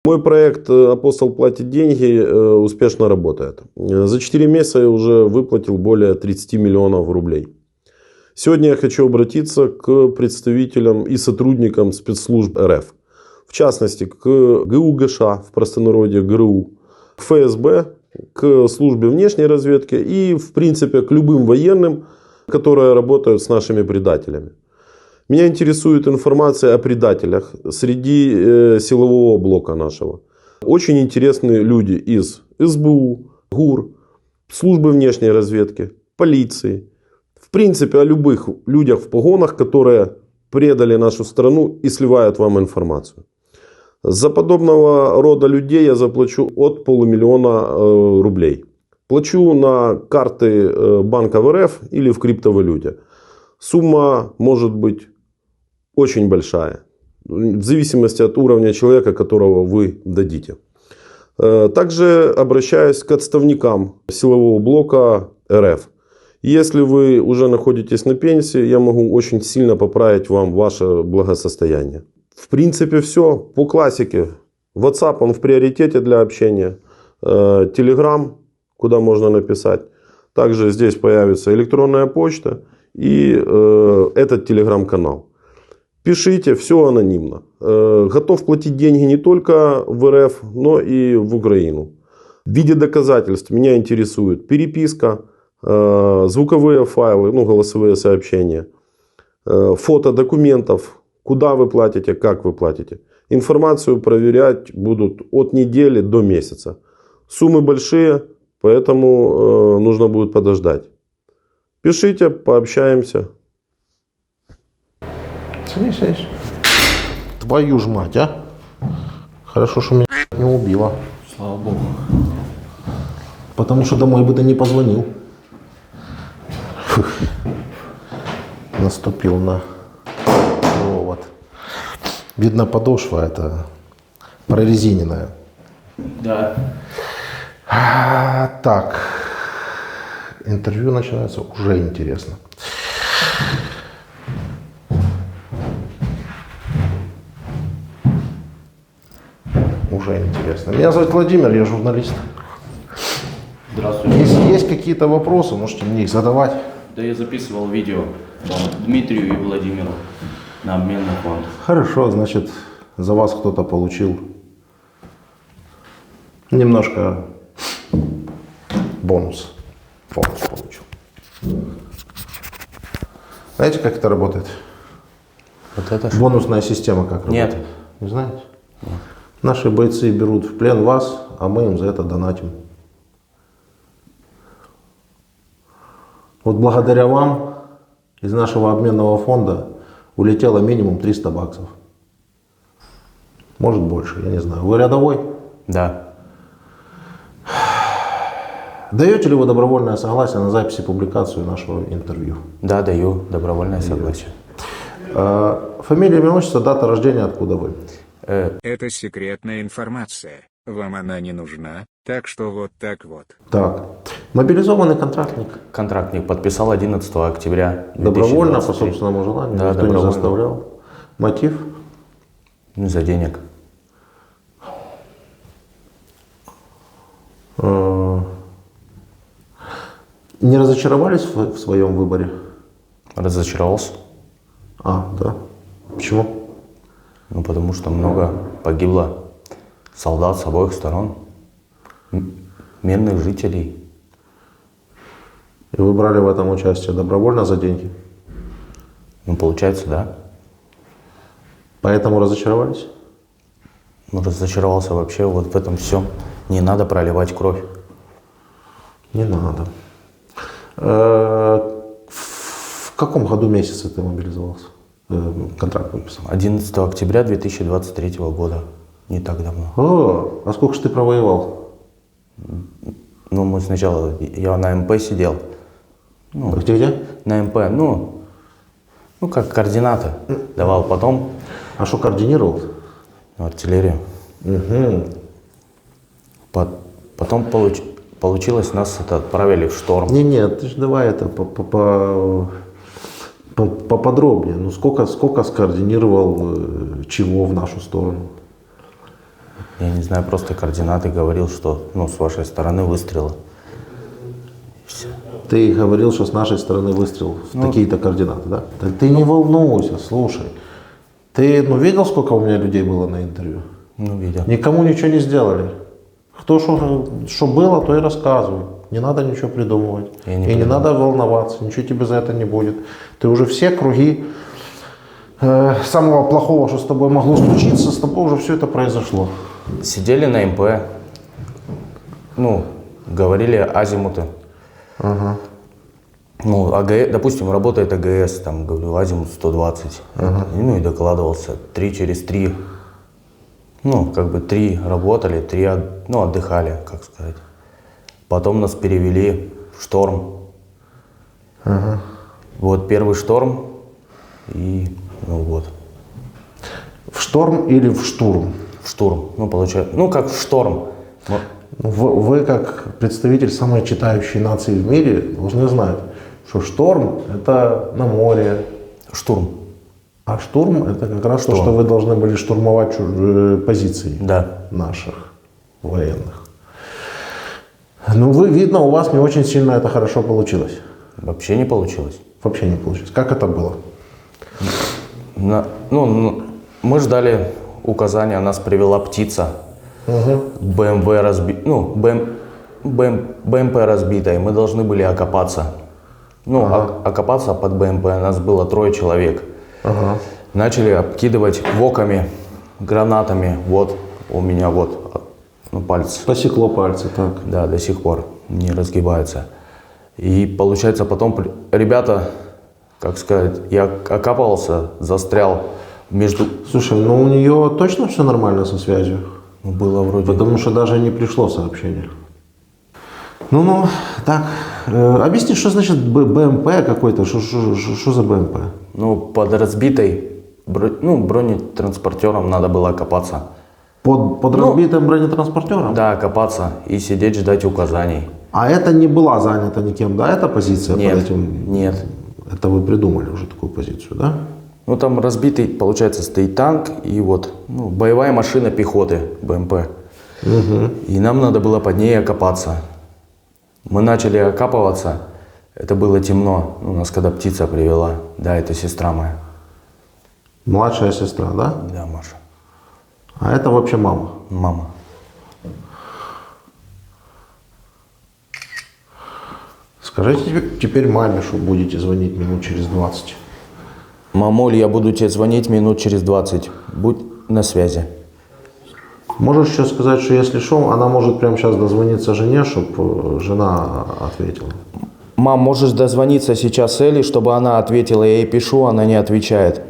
Мой проект «Апостол платит деньги» успешно работает. За 4 месяца я уже выплатил более 30 миллионов рублей. Сегодня я хочу обратиться к представителям и сотрудникам спецслужб РФ. В частности, к ГУ ГШ, в простонародье ГРУ, к ФСБ, к службе внешней разведки и, в принципе, к любым военным, которые работают с нашими предателями. Меня интересует информация о предателях среди силового блока нашего. Очень интересные люди из СБУ, ГУР, службы внешней разведки, полиции. В принципе, о любых людях в погонах, которые предали нашу страну и сливают вам информацию. За подобного рода людей я заплачу от $500 000 рублей. Плачу на карты банков РФ или в криптовалюте. Сумма может быть очень большая, в зависимости от уровня человека, которого вы дадите. Также обращаюсь к отставникам силового блока РФ. Если вы уже находитесь на пенсии, я могу очень сильно поправить вам ваше благосостояние. В принципе, все по классике. WhatsApp он в приоритете для общения. Telegram, куда можно написать. Также здесь появится электронная почта и этот телеграм-канал. Пишите, все анонимно. Готов платить деньги не только в РФ, но и в Украину. В виде доказательств меня интересует переписка, звуковые файлы, голосовые сообщения, фото документов, куда вы платите, как вы платите. Информацию проверять будут от недели до месяца. Суммы большие, поэтому нужно будет подождать. Пишите, пообщаемся. Садись. Твою ж мать, а? Хорошо, что меня не убило. Слава Богу. Потому что домой бы ты не позвонил. Фух. Наступил на провод. Видно, подошва это прорезиненная. Да. Так. Интервью начинается уже интересно. Уже интересно. Меня зовут Владимир, я журналист. Здравствуйте. Если есть какие-то вопросы, можете мне их задавать. Да я записывал видео Дмитрию и Владимиру на обменный фонд. Хорошо, значит, за вас кто-то получил немножко бонус. Бонус получил. Знаете, как это работает? Вот это ж? Бонусная система как Нет. работает? Не знаете? Нет. Наши бойцы берут в плен вас, а мы им за это донатим. Вот благодаря вам из нашего обменного фонда улетело минимум 300 баксов. Может больше, я не знаю. Вы рядовой? Да. Даете ли вы добровольное согласие на запись и публикацию нашего интервью? Да, даю добровольное согласие. Фамилия, имя, отчество, дата рождения, откуда вы? Это секретная информация. Вам она не нужна, так что вот так вот. Так. Мобилизованный контрактник. Контрактник подписал 11 октября 2023. Добровольно, по собственному желанию, Да, никто добровольно. не заставлял. Мотив? За денег. Не разочаровались в своем выборе? Разочаровался. Да. Почему? Потому что много погибло солдат с обоих сторон. Мирных жителей. И вы брали в этом участие добровольно за деньги? Получается, да. Поэтому разочаровались? Разочаровался вообще вот в этом всем. Не надо проливать кровь. Не надо. В каком году месяце ты мобилизовался? Контракт подписал? 11 октября 2023 года. Не так давно. А сколько же ты провоевал? Мы сначала, я на МП сидел. Где? На МП, как координаты давал. Потом А что координировал? артиллерию. Угу. Потом получилось, нас отправили в шторм. Нет, ты же давай это поподробнее. Сколько скоординировал чего в нашу сторону? Я не знаю, просто координаты говорил, что ну, с вашей стороны выстрелы. Все. Ты говорил, что с нашей стороны выстрел в такие-то координаты, да? Так ты не волнуйся, слушай. Ты видел, сколько у меня людей было на интервью? Ну, видел. Никому ничего не сделали. Кто что было, то и рассказывай. Не надо ничего придумывать. Я не и не придумал. надо волноваться, ничего тебе за это не будет. Ты уже все круги самого плохого, что с тобой могло случиться, с тобой уже все это произошло. Сидели на МП, ну, говорили азимуты. Ага. Ну, допустим, работает АГС, там, говорю, азимут 120. Ну, и докладывался 3 через 3. Ну, как бы 3 работали, 3 отдыхали, как сказать. Потом нас перевели в шторм. Ага. Вот первый шторм, и, ну, вот, В шторм или в штурм? в штурм. Ну, получается, ну, как в шторм. Вы, как представитель самой читающей нации в мире, должны знать, что шторм – это на море, Штурм, а штурм – это как раз Шторм. то, что вы должны были штурмовать позиции да. наших военных. Ну, видно, у вас не очень сильно это хорошо получилось. Вообще не получилось. Вообще не получилось. Как это было? Мы ждали указания, нас привела птица. БМП разбитая, мы должны были окопаться. Ну, окопаться под БМП, нас было 3 человек. Начали обкидывать воками, гранатами. Вот у меня вот, ну, палец. Посекло пальцы, так. Да, до сих пор не разгибается. И получается потом ребята, как сказать, я окапывался, застрял между... Слушай, ну у нее точно все нормально со связью? Было вроде... Потому что даже не пришло сообщение. Ну, так. Объясни, что значит БМП какой-то? Что за БМП? Ну, под разбитой бронетранспортером надо было окопаться. Под разбитым бронетранспортером? Да, окопаться и сидеть ждать указаний. А это не была занята никем, да, эта позиция? Нет, под этим? нет. Это вы придумали уже такую позицию, да? Ну, там разбитый, получается, стоит танк и вот боевая машина пехоты, БМП. И нам надо было под ней окопаться. Мы начали окапываться, это было темно, нас когда птица привела. Да, это сестра моя. Младшая сестра, да? Да, Маша. А это вообще мама. Мама. Скажите теперь маме, что будете звонить минут через 20. Мамуль, я буду тебе звонить минут через 20. Будь на связи. Можешь еще сказать, что если что, она может прямо сейчас дозвониться жене, чтобы жена ответила. Мам, можешь дозвониться сейчас Элли, чтобы она ответила. Я ей пишу, она не отвечает.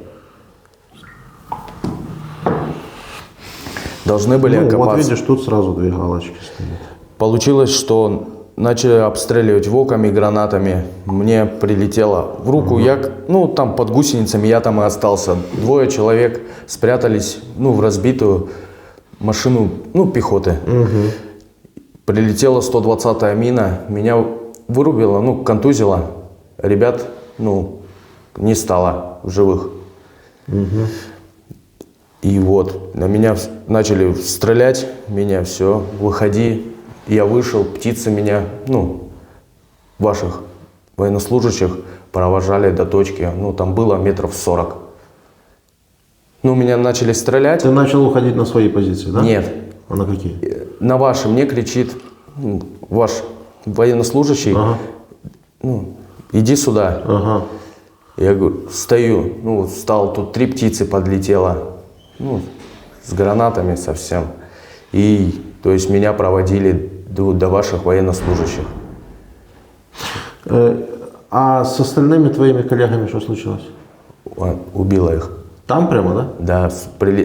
Должны были Ну, окопаться. вот видишь, тут сразу 2 галочки стоят. Получилось, что начали обстреливать воками, гранатами. Мне прилетело в руку. Я, там под гусеницами я там и остался. 2 человек спрятались, в разбитую машину, пехоты. Прилетела 120-я мина, меня вырубила, контузила. Ребят, не стало в живых. И вот на меня начали стрелять, меня все, выходи. Я вышел, птицы меня, ваших военнослужащих провожали до точки, там было метров 40. Меня начали стрелять. Ты начал уходить на свои позиции, да? Нет. А на какие? На ваши мне кричит ваш военнослужащий, иди сюда. Ага. Я говорю, стою, встал, тут 3 птицы подлетело, с гранатами совсем. И, то есть, меня проводили до ваших военнослужащих. А с остальными твоими коллегами что случилось? Убила их. Там прямо, да? Да,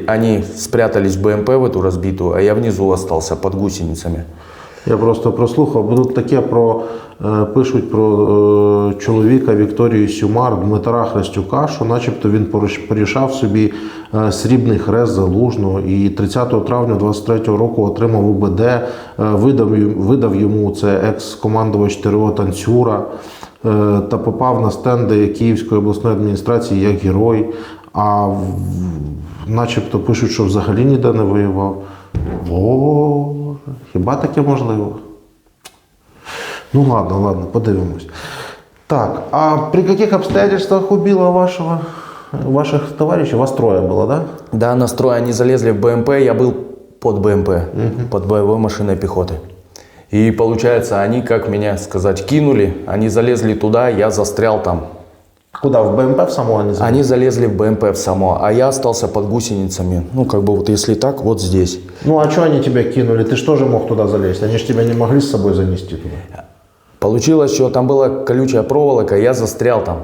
они спрятались в БМП в эту разбитую, а я внизу остался под гусеницами. Я просто прослухав, будуть таке пишуть про чоловіка Вікторії Сюмар, Дмитра Хрестюка, що начебто він порішав собі срібний хрест Залужного і 30 травня 23 року отримав УБД, видав йому, це екс-командувач ТРО Танцюра, та попав на стенди Київської обласної адміністрації як герой, а начебто пишуть, що взагалі ніде не воював. О, хіба таке можливо? Ну ладно, подивимось. Так, а при каких обстоятельствах убила ваших товарищей? Вас трое было, да? Да, на строй они залезли в БМП, я был под БМП, под боевой машиной пехоты. И получается, они, как меня сказать, кинули, они залезли туда, я застрял там. Куда, в БМП в само они залезли? Они залезли в БМП в само, а я остался под гусеницами. Ну, как бы вот если так, вот здесь. Ну, а что они тебя кинули? Ты что же мог туда залезть? Они же тебя не могли с собой занести туда. Получилось, что там была колючая проволока, я застрял там.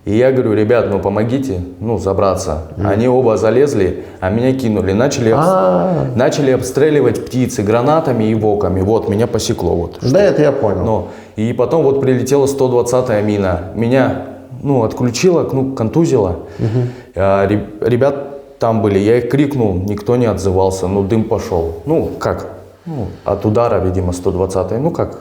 И я говорю, ребят, ну помогите, ну, забраться. Они оба залезли, а меня кинули. Начали обстреливать птицы гранатами и воками. Вот, меня посекло. Вот, Да, это я понял. Но, и потом вот прилетела 120-я мина. Меня, ну, отключила, ну, контузила. А ребят там были, я их крикнул, никто не отзывался, ну, дым пошел. Ну, как? Ну, от удара, видимо, 120-й, ну, как?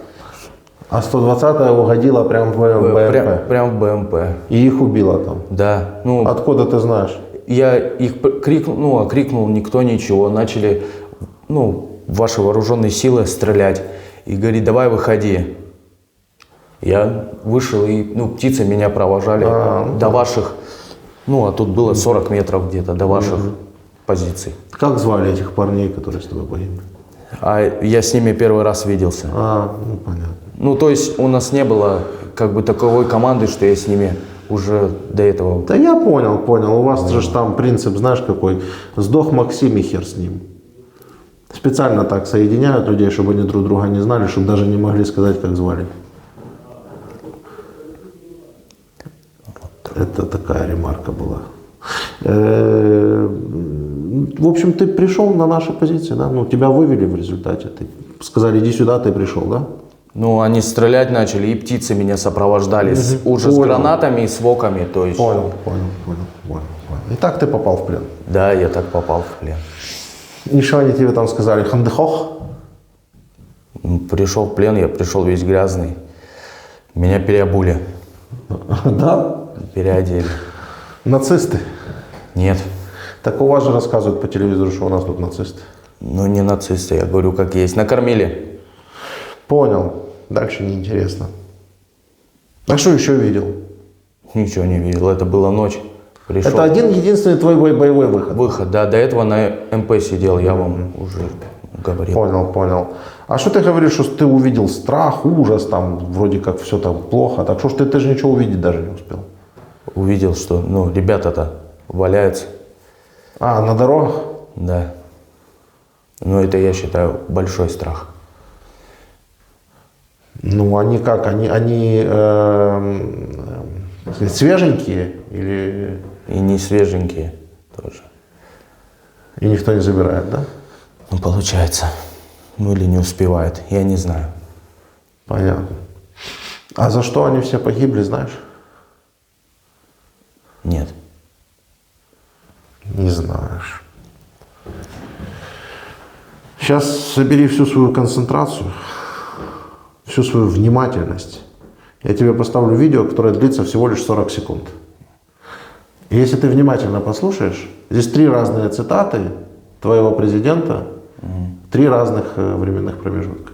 А 120-я угодила прям в БМП? Прям в БМП. И их убила там? Да. Ну, Откуда ты знаешь? я их крикнул, никто ничего. Начали, ну, ваши вооруженные силы стрелять. И говорит, давай выходи. Я вышел, и, ну, птицы меня провожали до ваших, ну, а тут было 40 метров где-то до ваших позиций. Как звали этих парней, которые с тобой погибли? А я с ними первый раз виделся. Ну понятно. Ну, то есть у нас не было как бы таковой команды, что я с ними уже до этого. Да я понял. У вас же там принцип, знаешь, какой? Сдох Максим и хер с ним. Специально так соединяют людей, чтобы они друг друга не знали, чтобы даже не могли сказать, как звали. Это такая ремарка была. В общем, ты пришел на наши позиции, да? Ну, тебя вывели в результате. Ты сказали, иди сюда, ты пришел, да? Ну, они стрелять начали, и птицы меня сопровождали уже с гранатами и с воками, то есть. Понял. И так ты попал в плен? Да, я так попал в плен. И что они тебе там сказали? Хандыхох? Пришел в плен, я пришел весь грязный. Меня переобули. Да? Переодели. Нацисты? Нет. Так у вас же рассказывают по телевизору, что у нас тут нацисты. Ну, не нацисты, я говорю, как есть. Накормили. Понял. Дальше неинтересно. А что еще видел? Ничего не видел, это была ночь. Пришел. Это единственный твой боевой выход? Выход, да. До этого на МП сидел, я вам уже говорил. Понял. А что ты говоришь, что ты увидел страх, ужас, там вроде как все там плохо. Так что ж ты же ничего увидеть даже не успел? Увидел, что, ну, ребята-то валяются. А, на дорогах? Да. Ну, это, я считаю, большой страх. Ну, они как? Они свеженькие или... И не свеженькие тоже. И никто не забирает, да? Ну, получается. Ну, или не успевает, я не знаю. Понятно. А за что они все погибли, знаешь? Нет. Не знаешь. Сейчас собери всю свою концентрацию, всю свою внимательность. Я тебе поставлю видео, которое длится всего лишь 40 секунд. И если ты внимательно послушаешь, здесь 3 разные цитаты твоего президента, 3 разных временных промежутка.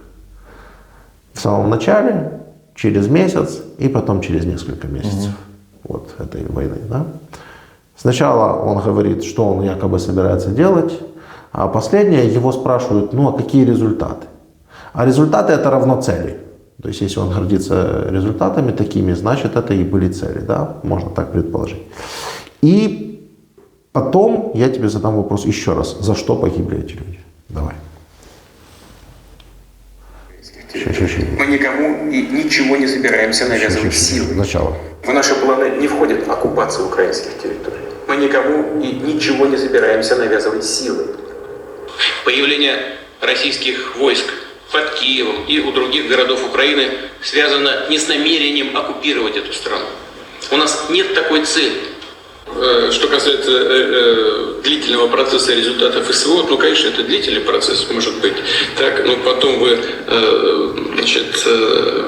В самом начале, через месяц и потом через несколько месяцев вот этой войны. Да? Сначала он говорит, что он якобы собирается делать, а последнее его спрашивают, ну а какие результаты? А результаты это равно цели. То есть если он гордится результатами такими, значит это и были цели. Да? Можно так предположить. И потом я тебе задам вопрос еще раз. За что погибли эти люди? Давай. Мы никому и ничего не собираемся навязывать силой. Начало. В наши планы не входит оккупация украинских территорий. Мы никому и ничего не собираемся навязывать силой. Появление российских войск под Киевом и у других городов Украины связано не с намерением оккупировать эту страну. У нас нет такой цели. Что касается длительного процесса результатов СВО, ну, конечно, это длительный процесс, может быть. Так, но потом вы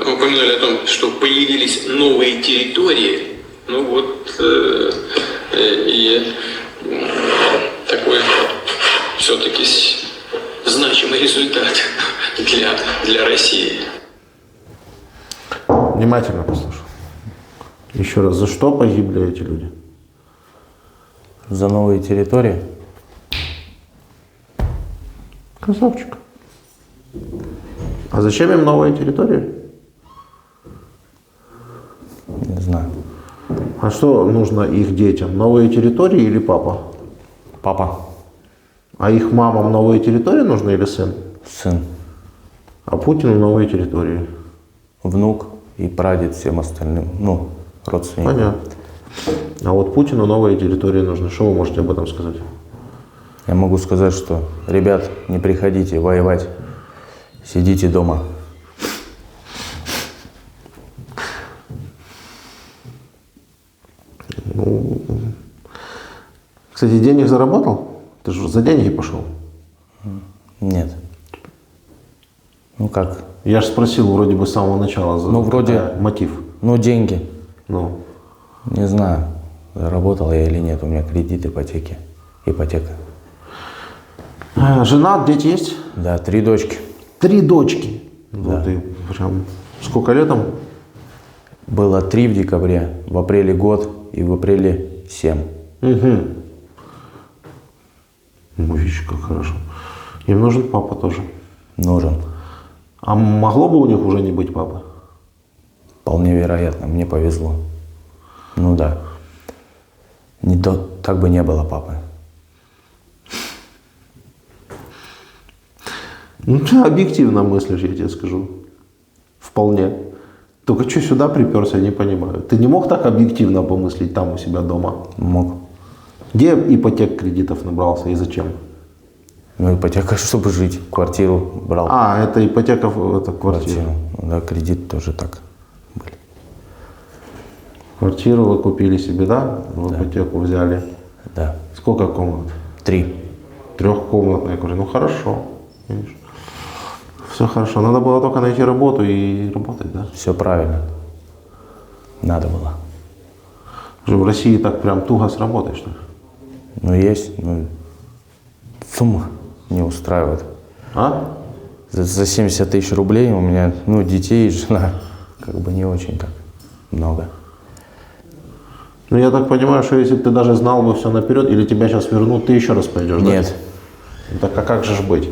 упомянули о том, что появились новые территории. Ну вот, и такой все-таки нужен результат для России. Внимательно послушал. Еще раз, за что погибли эти люди? За новые территории? Красавчик. А зачем им новые территории? Не знаю. А что нужно их детям? Новые территории или папа? Папа, А их мамам новые территории нужны или сын? сын, А Путину новые территории. внук и прадед всем остальным, ну, родственникам. Понятно. А вот Путину новые территории нужны. Что вы можете об этом сказать? Я могу сказать, что, ребят, не приходите воевать, сидите дома. Кстати, денег заработал? Ты же за деньги пошел. Нет. Ну как? Я же спросил вроде бы с самого начала. Ну, вроде- какая мотив. Ну, деньги. Ну, Не знаю, заработал я или нет. У меня кредит, ипотека. Женат, дети есть? Да, 3 дочки. 3 дочки. Вот и прям сколько летом? Было 3 в декабре, в апреле год и в апреле 7. Угу. Ну, видишь, как хорошо. Им нужен папа тоже. Нужен. А могло бы у них уже не быть папы? Вполне вероятно, мне повезло. Ну да. Так бы не было папы. Ну, ты объективно мыслишь, я тебе скажу. Вполне. Только что сюда приперся, я не понимаю. Ты не мог так объективно помыслить там у себя дома? Мог. Где ипотек кредитов набрался и зачем? Ну, ипотека, чтобы жить. Квартиру брал. А, это ипотека, это квартира. Ну да, кредит тоже так были. Квартиру вы купили себе, да? В ипотеку взяли. Да. Сколько комнат? 3. 3-комнатная квартира. Ну, хорошо. Видишь? Все хорошо. Надо было только найти работу и работать, да? Все правильно. Надо было. Уже в России так прям туго с работой, что ли? Ну, есть, ну, сумма не устраивает. А? За 70 тысяч рублей у меня, ну, детей и жена, как бы не очень так много. Ну, я так понимаю, что если бы ты даже знал бы все наперед, или тебя сейчас вернут, ты еще раз пойдешь, да? Нет, Ну, так а как же ж быть?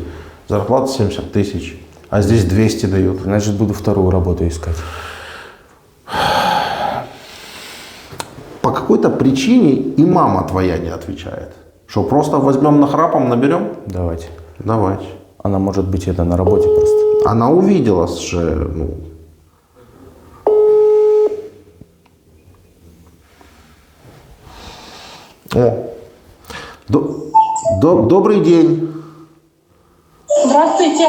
Зарплата 70 тысяч, а здесь 200 дают. значит, буду вторую работу искать. По какой-то причине и мама твоя не отвечает. Что, просто возьмем нахрапом, наберем? Давайте. Давайте. Она, может быть, это на работе просто. Она увидела же, ну... О. Добрый день. Здравствуйте.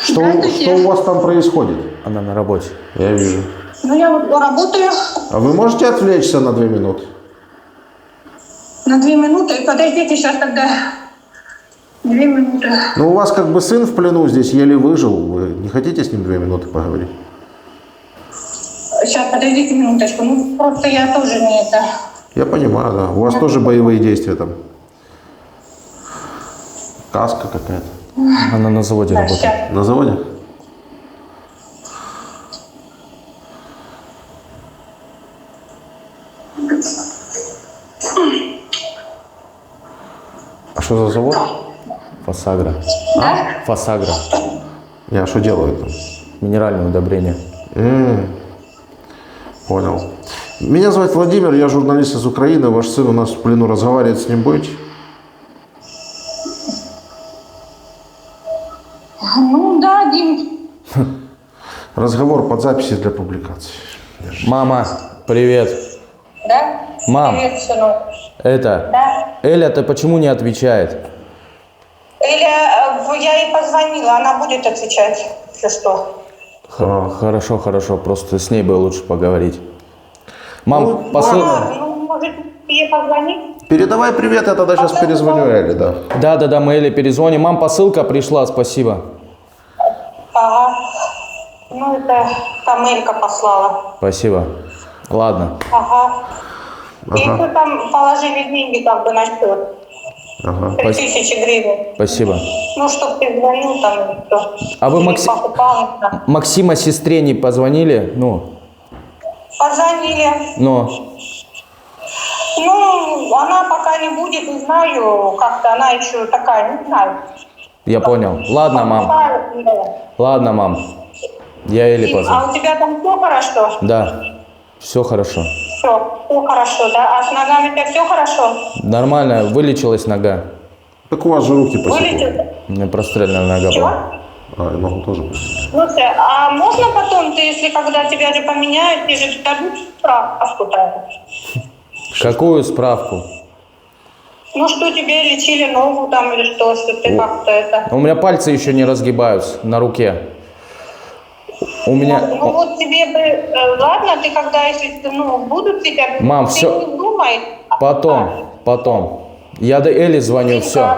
Что Здравствуйте. у вас там происходит? Она на работе. Я вижу. Ну, я вот работаю А вы можете отвлечься на 2 минуты? на 2 минуты. Подождите, сейчас тогда 2 минуты. Ну, у вас как бы сын в плену здесь еле выжил. Вы не хотите с ним 2 минуты поговорить? Сейчас, подождите минуточку. Ну, просто я тоже не это... Я понимаю, да. У вас тоже боевые действия там. Каска какая-то. Она на заводе Так, работает. сейчас. На заводе? А что за завод? Фосагра. Да? Фосагра. А что делают там? Минеральное удобрение. Понял. Меня зовут Владимир, я журналист из Украины. Ваш сын у нас в плену, разговаривать с ним будете? Ну, да, Дим. Разговор под записи для публикации. Мама, привет. Да? Мам. Привет, сынок. Это, Да? Эля, ты почему не отвечает? Эля, я ей позвонила, она будет отвечать, если что. Хорошо, хорошо, просто с ней бы лучше поговорить. Мам, посыл... Ну, может, ей позвонить? Передавай привет, я тогда сейчас перезвоню Эле, да. Да, мы Эле перезвоним. Мам, посылка пришла, спасибо. Ага. Ну, это там Элька послала. Спасибо. Ладно. Ага. И вы там положили деньги как бы на счет. Ага. 3000 гривен. Спасибо. Ну, чтоб ты звонил там, или что. А вы Или покупал, да. Максима сестре не позвонили? Ну, Позвонили. но. Ну, она пока не будет, не знаю, как-то она еще такая, не знаю. Я понял. Ладно, мам. Ладно, мам. Я Эле позвоню. А у тебя там все хорошо? Да, все хорошо. Все хорошо, да? А с ногами у тебя все хорошо? Нормально, вылечилась нога. Так у вас же руки посекло. Вылечил? У меня простреленная нога Чего? была. А, я могу тоже. Слушай, а можно потом, ты, если когда тебя же поменяют, ты же дадут справку-то? Какую справку? Ну, что тебе лечили ногу там или что ты как-то это... У меня пальцы еще не разгибаются на руке. У меня... Ну вот тебе бы, ладно, ты когда, если будут тебя... Мам, ты всё. не думай. Потом. Я до Эли звоню, все.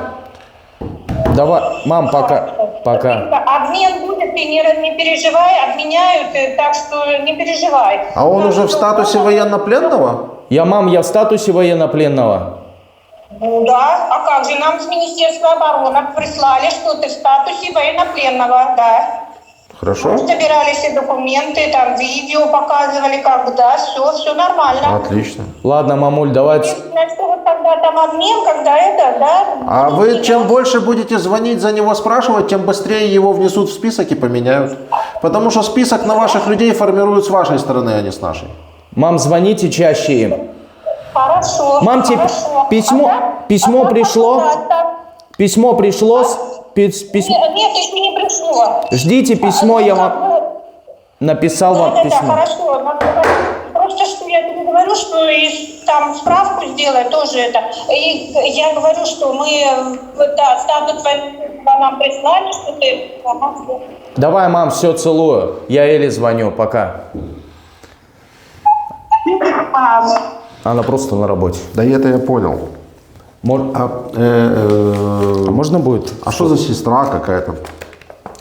Давай, мам, пока. Обмен будет, ты не переживай, обменяют, так что не переживай. А он уже в статусе военнопленного? Я в статусе военнопленного. Ну да, а как же нам с Министерства обороны прислали, что ты в статусе военнопленного, да. Хорошо. Мы собирали все документы, там видео показывали, как бы, да, все нормально. Отлично. Ладно, мамуль, давайте. Единственное, что вот когда там обмен, когда это, да. А вы чем больше будете звонить за него, спрашивать, тем быстрее его внесут в список и поменяют. Потому что список на ваших людей формируют с вашей стороны, а не с нашей. Мам, звоните чаще им. Хорошо. Мам, тебе хорошо. письмо пришло? Письмо пришло? Нет, еще не пришло. Ждите письмо, я вам написал вам Да, письмо. хорошо. Просто что я тебе говорю, что там справку сделай тоже это. И я говорю, что мы статус нам прислали, что ты... Давай, мам, все, целую. Я Эле звоню, пока. Она просто на работе. Да это я понял. А можно будет? А что за сестра какая-то?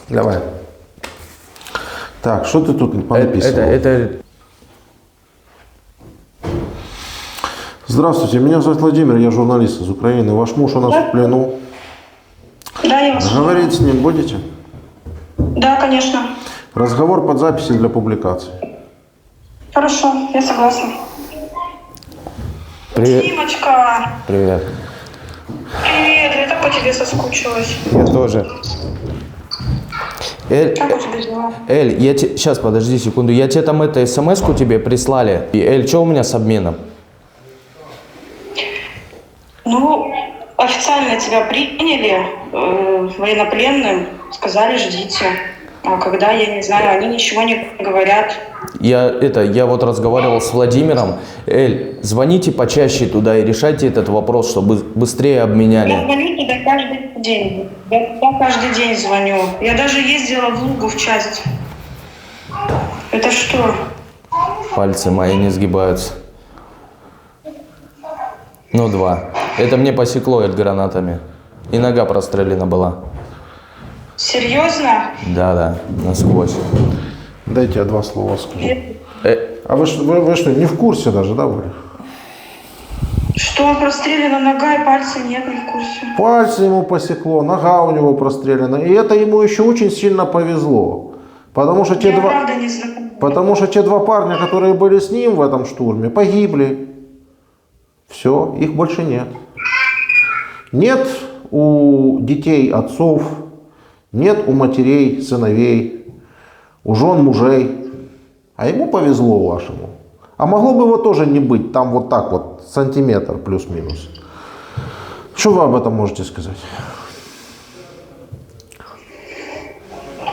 Давай. Так, что ты тут понаписал? Это... Здравствуйте, меня зовут Владимир, я журналист из Украины. Ваш муж у нас в плену. Да, я вас... Говорить с ним будете? Да, конечно. Разговор под записи для публикации. Хорошо, я согласна. Привет. Димочка, Привет. привет, я так по тебе соскучилась. Я тоже. Как у тебя дела? Эль, сейчас, подожди секунду. Я тебе там смс-ку тебе прислали. И, Эль, что у меня с обменом? Ну, официально тебя приняли военнопленным, сказали, ждите. А когда, я не знаю, они ничего не говорят. Я вот разговаривал с Владимиром. Эль, звоните почаще туда и решайте этот вопрос, чтобы быстрее обменяли. Я звоню туда каждый день. Я туда каждый день звоню. Я даже ездила в Лугу в часть. Это что? Пальцы мои не сгибаются. Ну, 2. Это мне посекло от гранатами. И нога прострелена была. Серьезно? Да, насквозь. Дайте я 2 слова скажу. Э, А вы что, не в курсе даже, да, были? Что, прострелена нога и пальцы нет, не в курсе. Пальцы ему посекло, нога у него прострелена. И это ему еще очень сильно повезло. Потому что Я правда не знаю. Потому что те 2 парня, которые были с ним в этом штурме, погибли. Все, их больше нет. Нет у детей отцов, нет у матерей сыновей, у жен мужей. А ему повезло вашему. А могло бы его тоже не быть, там вот так вот, сантиметр плюс-минус. Что вы об этом можете сказать?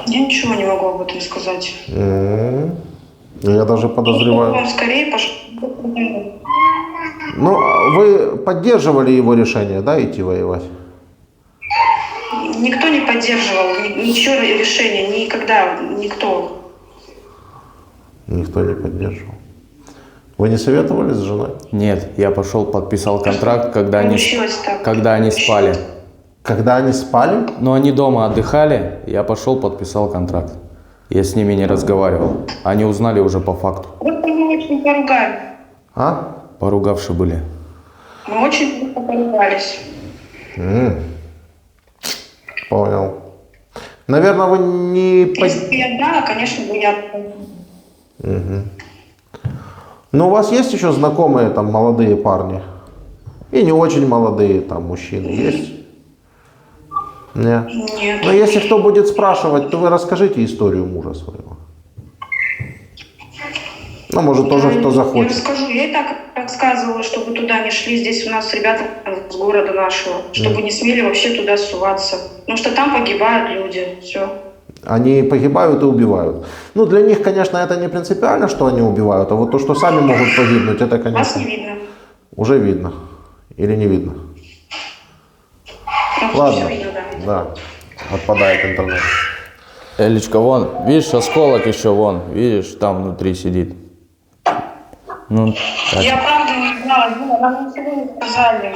Я ничего не могу об этом сказать. Я даже подозреваю. Он скорее пошел. Ну, вы поддерживали его решение, да, идти воевать? Никто не поддерживал, ничего решения, никогда, никто. Никто не поддерживал. Вы не советовались с женой? нет, я пошел, подписал контракт, когда Получилось так. они спали. Когда они спали? Но они дома отдыхали, я пошел, подписал контракт. Я с ними не разговаривал. Они узнали уже по факту. Вот мы очень поругали. А? Поругавши были. Мы очень плохо поругались. Понял. Наверное, вы не... Если бы я знала, конечно бы я... Но у вас есть еще знакомые там молодые парни? И не очень молодые там мужчины есть? Нет. Нет. Но если кто будет спрашивать, то вы расскажите историю мужа своего. Ну, может, тоже кто Я захочет. расскажу. Я и так рассказывала, чтобы туда не шли. Здесь у нас ребята с города нашего. Чтобы не смели вообще туда суваться. Потому что там погибают люди. Все. Они погибают и убивают. Ну, для них, конечно, это не принципиально, что они убивают, а вот то, что сами могут погибнуть, это, Вас конечно, не видно. уже видно. Или не видно. Ну, Ладно. всё видно, да. Да, отпадает интернет. Элечка, вон, видишь, осколок еще вон, видишь, там внутри сидит. Ну, так, Я правда не знала. Нам ничего не сказали.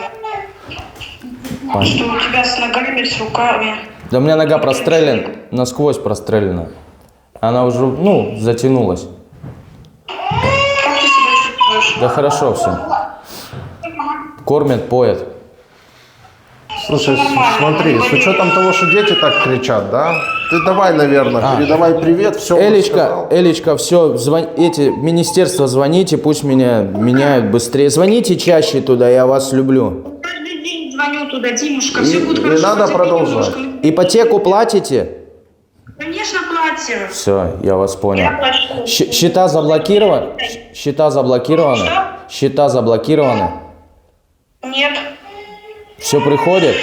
Что у тебя с ногами, с руками. да у меня нога прострелена, насквозь прострелена. Она уже, ну, затянулась. Как ты себя чувствуешь? Да хорошо все. Кормят, поят. Слушай, смотри, с учетом того, что дети так кричат, да? Ты давай, наверное, передавай привет, все. Элечка, все, эти министерства звоните, пусть меня меняют быстрее. Звоните чаще туда, я вас люблю. Каждый день звоню туда, Димушка, все будет хорошо. И надо потерпи продолжать. немножко. Ипотеку платите? Конечно, платим. Все, я вас понял. Я плачу. Счета заблокированы? Счета заблокированы? Что? Счета заблокированы? Нет. Все приходит?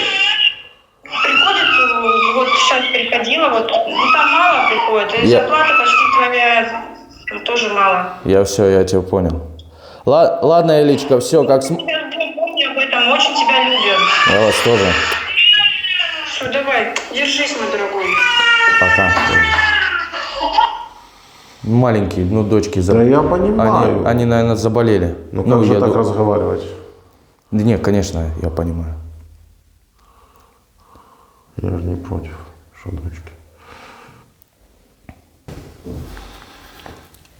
Приходит, вот сейчас приходила, вот, ну там мало приходит, и Я- зарплата почти твоя тоже мало. Я тебя понял. Ладно, Элечка, все, как Тебя ждем, помни об этом, очень тебя любим. Я вас тоже. Все, давай, держись, мой дорогой. Пока. Маленькие, ну, дочки Да я понимаю. Они, наверное, заболели. Ну как же я так ду- разговаривать? Да нет, конечно, я понимаю. Я же не против, что дочки.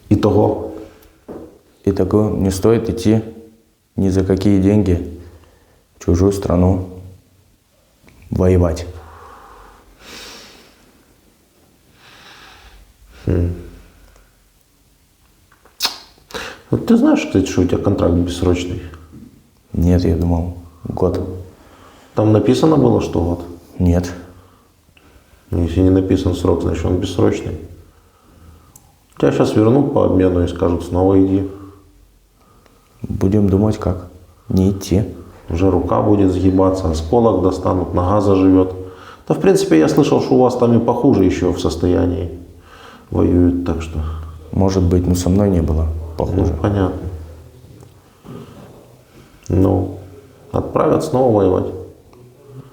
Итого. И такое не стоит идти ни за какие деньги в чужую страну воевать. Вот ты знаешь, кстати, что у тебя контракт бессрочный? Нет, я думал, год. Там написано было, что год? Нет. Если не написан срок, значит он бессрочный. Тебя сейчас вернут по обмену и скажут, снова иди. Будем думать, как. Не идти. Уже рука будет сгибаться, осколок достанут, нога заживет. Да, в принципе, я слышал, что у вас там и похуже еще в состоянии воюют, так что... Может быть, но со мной не было похуже. Ну, понятно. Ну, отправят снова воевать.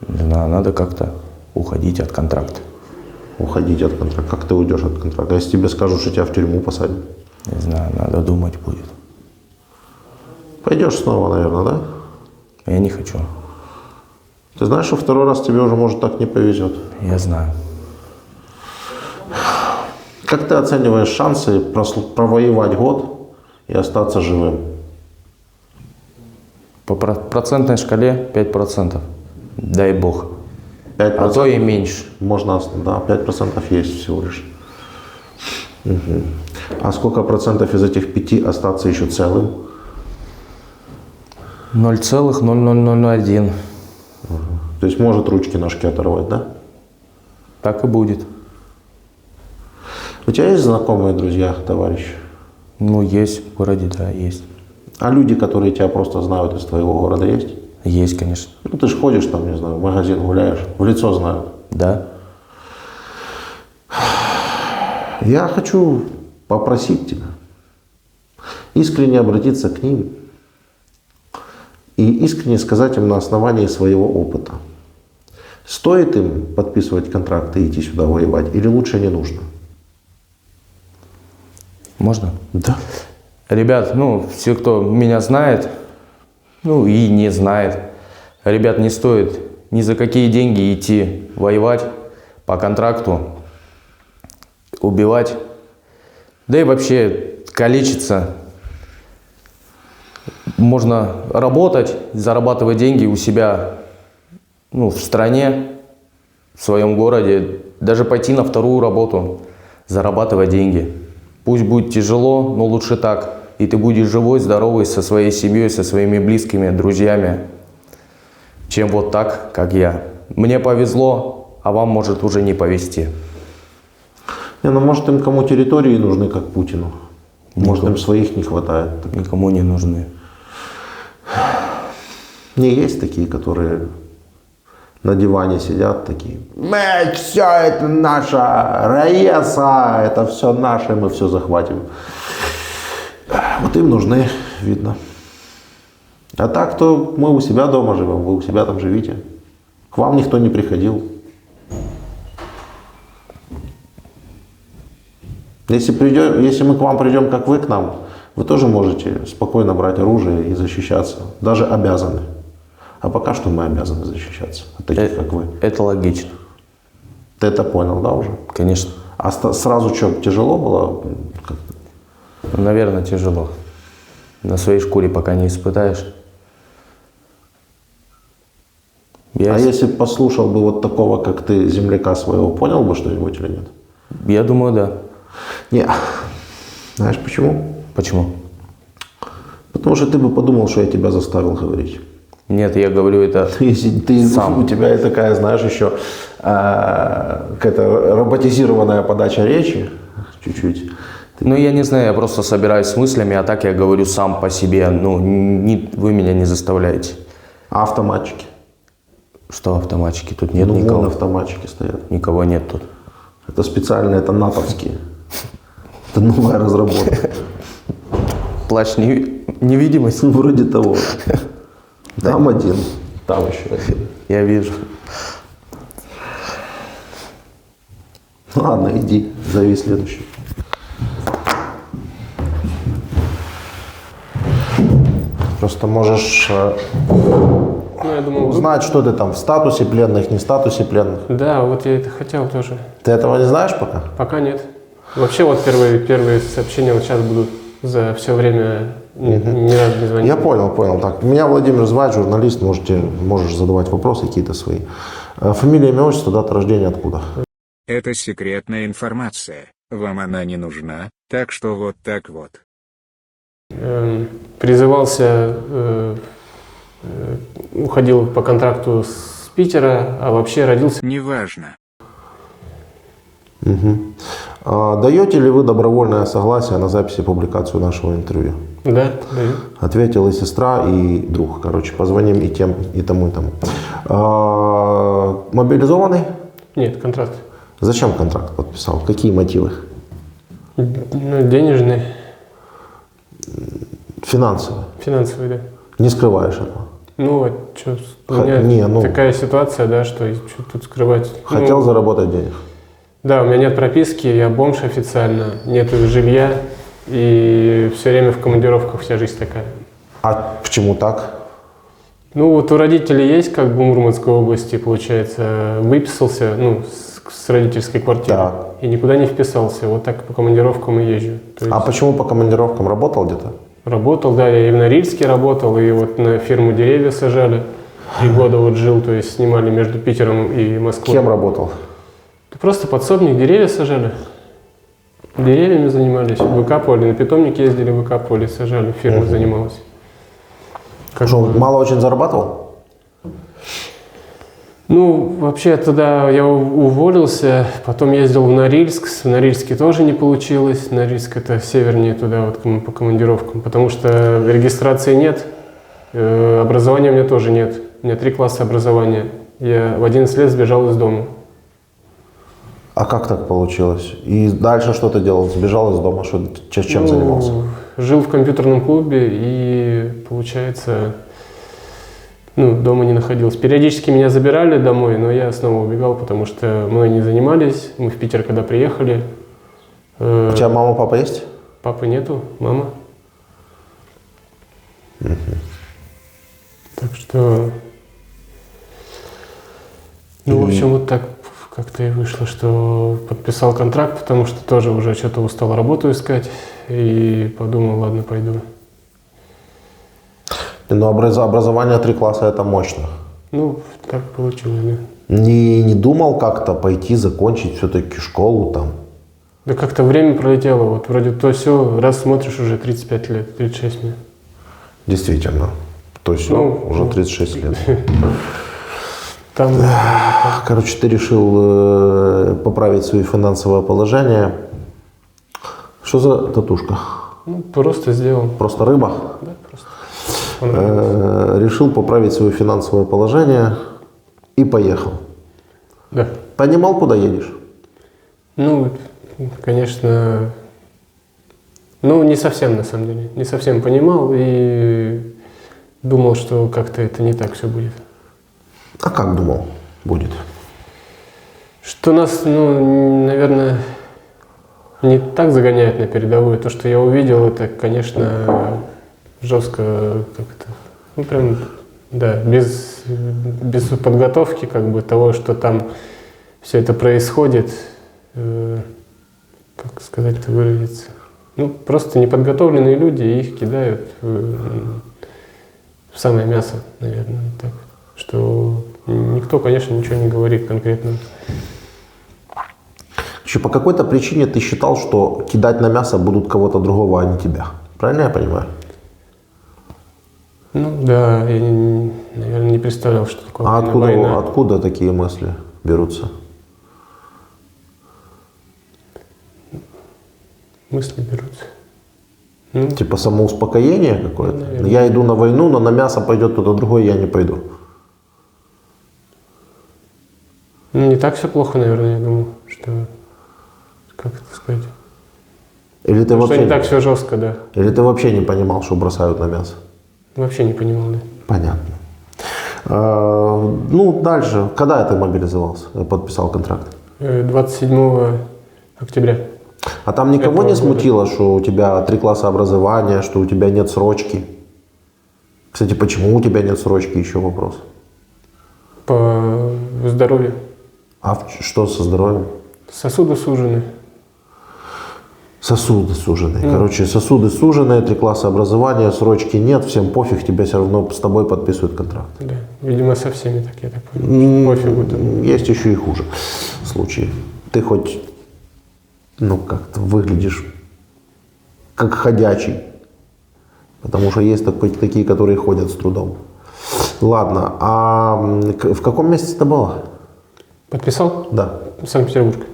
Не знаю, надо как-то уходить от контракта. Уходить от контракта. Как ты уйдешь от контракта? Если тебе скажут, что тебя в тюрьму посадят? Не знаю, надо думать будет. Пойдешь снова, наверное, да? Я не хочу. Ты знаешь, что второй раз тебе уже, может, так не повезет? Я знаю. Как ты оцениваешь шансы провоевать год и остаться живым? По процентной шкале 5%. Дай бог. 5%? А то и меньше. Можно, да, 5% есть всего лишь. Угу. А сколько процентов из этих 5 остаться еще целым? 0,0001. То есть может ручки-ножки оторвать, да? Так и будет. У тебя есть знакомые, друзья, товарищи? Ну, есть в городе, да, есть. А люди, которые тебя просто знают из твоего города, есть? Есть, конечно. Ну, ты же ходишь там, не знаю, в магазин гуляешь, в лицо знают. Да? Я хочу попросить тебя искренне обратиться к ним и искренне сказать им на основании своего опыта. Стоит им подписывать контракты и идти сюда воевать, или лучше не нужно? Можно? Да. Ребят, ну, все, кто меня знает, ну и не знает, ребят, не стоит ни за какие деньги идти воевать по контракту, убивать, да и вообще калечиться. Можно работать, зарабатывать деньги у себя ну, в стране, в своем городе, даже пойти на вторую работу, зарабатывать деньги. Пусть будет тяжело, но лучше так. И ты будешь живой, здоровый, со своей семьей, со своими близкими, друзьями, чем вот так, как я. Мне повезло, а вам может уже не повезти. Не, ну может им кому территории нужны, как Путину. Может им своих не хватает. Никому не нужны. Не, есть такие, которые на диване сидят такие. Все это наша Раеса, это все наше, мы все захватим. Вот им нужны, видно. А так, то мы у себя дома живем, вы у себя там живите. К вам никто не приходил. Если мы к вам придем, как вы к нам, вы тоже можете спокойно брать оружие и защищаться. Даже обязаны. А пока что мы обязаны защищаться от таких, как вы. Это логично. Ты это понял, да, уже? Конечно. А сразу что, тяжело было? Наверное, тяжело. На своей шкуре пока не испытаешь. А если бы послушал бы вот такого, как ты, земляка своего, понял бы что-нибудь или нет? Я думаю, да. Не. Знаешь почему? Почему? Потому что ты бы подумал, что я тебя заставил говорить. Нет, я говорю это Если ты, сам. у тебя такая, знаешь, еще какая-то роботизированная подача речи, чуть-чуть. Ну, я не знаю, я просто собираюсь с мыслями, а так я говорю сам по себе. Ну, вы меня не заставляете. А автоматчики? Что автоматчики? Тут нет Ну, никого. вон автоматчики стоят. Никого нет тут. Это специально, это натовские. Это новая разработка. Плащ невидимость? Вроде того. Там один, там еще один. Я вижу. Ладно, иди, зови следующий. Просто можешь Ну, я думал, узнать, что ты там в статусе пленных, не в статусе пленных. да, вот я это хотел тоже. Ты этого не знаешь пока? Пока нет. Вообще вот первые сообщения вот сейчас будут за все время ни разу не звонить. Я понял. Так, меня Владимир звать, журналист, можешь задавать вопросы какие-то свои. Фамилия, имя, отчество, дата рождения, откуда? Это секретная информация. Вам она не нужна, так что вот так вот. Призывался, уходил по контракту с Питера, а вообще родился. Неважно. Даете ли вы добровольное согласие на запись и публикацию нашего интервью? Да, даю. Ответила и сестра, и друг. Короче, позвоним и тем, и тому, и тому. Мобилизованный? Нет, контракт. Зачем контракт подписал? Какие мотивы? Ну, денежный, Финансовые. финансовый, да. Не скрываешь этого. Ну, а что, у меня такая ситуация, да, что что тут скрывать. Хотел заработать денег. Да, у меня нет прописки, я бомж официально, нету жилья, и все время в командировках, вся жизнь такая. А почему так? Ну, вот у родителей есть, как бы в Мурманской области, получается, выписался, ну, с родительской квартиры, Так. и никуда не вписался, вот так по командировкам и езжу. То есть А почему по командировкам работал где-то? работал, да, я и в Норильске работал, и вот на фирму деревья сажали, 3 года вот жил, то есть снимали между Питером и Москвой. Кем работал? Просто подсобник, деревья сажали. Деревьями занимались, выкапывали, на питомник ездили, выкапывали, сажали, фирма занималась. Что, мало очень зарабатывал? Ну, вообще тогда я уволился, потом ездил в Норильск, в Норильске тоже не получилось, Норильск это севернее туда вот по командировкам, потому что регистрации нет, образования у меня тоже нет, у меня 3 класса образования, я в 11 лет сбежал из дома. А как так получилось? И дальше что ты делал? Сбежал из дома? Чем занимался? Жил в компьютерном клубе и, получается, дома не находился. Периодически меня забирали домой, но я снова убегал, потому что мной не занимались. Мы в Питер когда приехали. У тебя мама, папа есть? Папы нету, мама. Так что... Ну, в общем, вот так как-то и вышло, что подписал контракт, потому что тоже уже что-то устал работу искать. И подумал, ладно, пойду. Но образование 3 класса это мощно. Ну, так получилось, да. Не думал как-то пойти закончить все-таки школу там? Да как-то время пролетело, вот вроде то все, раз смотришь уже 35 лет, 36 мне. Действительно. То есть уже 36 лет. Там, Короче, ты решил поправить свое финансовое положение. Что за татушка? ну, просто сделал. Просто рыба? Да, просто. Понравилось. Решил поправить свое финансовое положение и поехал. Да. Понимал, куда едешь? Ну, конечно, ну, не совсем, на самом деле. Не совсем понимал и думал, что как-то это не так все будет. А как думал будет? Что нас, ну, наверное, не так загоняет на передовую. То, что я увидел, это, конечно, жестко как-то, ну, прям, да, без подготовки, как бы, того, что там все это происходит, как сказать-то, выразиться. Ну, просто неподготовленные люди, их кидают в самое мясо, наверное, так. Что никто, конечно, ничего не говорит конкретно. Еще по какой-то причине ты считал, что кидать на мясо будут кого-то другого, а не тебя. Правильно я понимаю? Ну да, я, наверное, не представлял, что такое война. Откуда такие мысли берутся? Мысли берутся. Ну, Типа самоуспокоение какое-то? наверное. Я иду на войну, но на мясо пойдет кто-то другой, я не пойду. ну, не так все плохо, наверное, я думал, что, как это сказать, Или ты, что вообще, не так все жестко, да. или ты вообще не понимал, что бросают на мясо? Вообще не понимал, да. Понятно. Ну, дальше. Когда ты мобилизовался, подписал контракт? 27 октября. А там никого Этого не года. смутило, что у тебя 3 класса образования, что у тебя нет срочки? Кстати, почему у тебя нет срочки, еще вопрос. По здоровью. А что со здоровьем? Сосуды сужены. Сосуды суженые. Короче, сосуды суженые, 3 класса образования, срочки нет, всем пофиг, тебе все равно с тобой подписывают контракт. Да. Видимо, со всеми так, я так понимаю. Пофигу там. Есть еще и хуже случаи. Ты хоть, ну, как-то выглядишь как ходячий. Потому что есть такие, которые ходят с трудом. Ладно, а в каком месяце это было? Подписал? Да. Санкт-Петербург.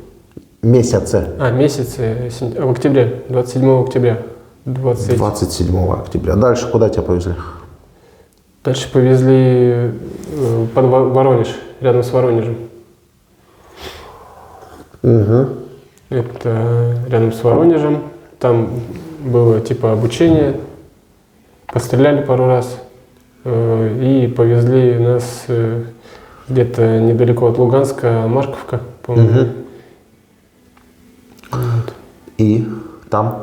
Месяце. Месяц, в октябре, 27 октября. 27 октября. Дальше куда тебя повезли? Дальше повезли под Воронеж, рядом с Воронежем. Угу. Это рядом с Воронежем. Там было типа обучение. Постреляли пару раз. И повезли нас где-то недалеко от Луганска, Марковка, по-моему. Вот. И там?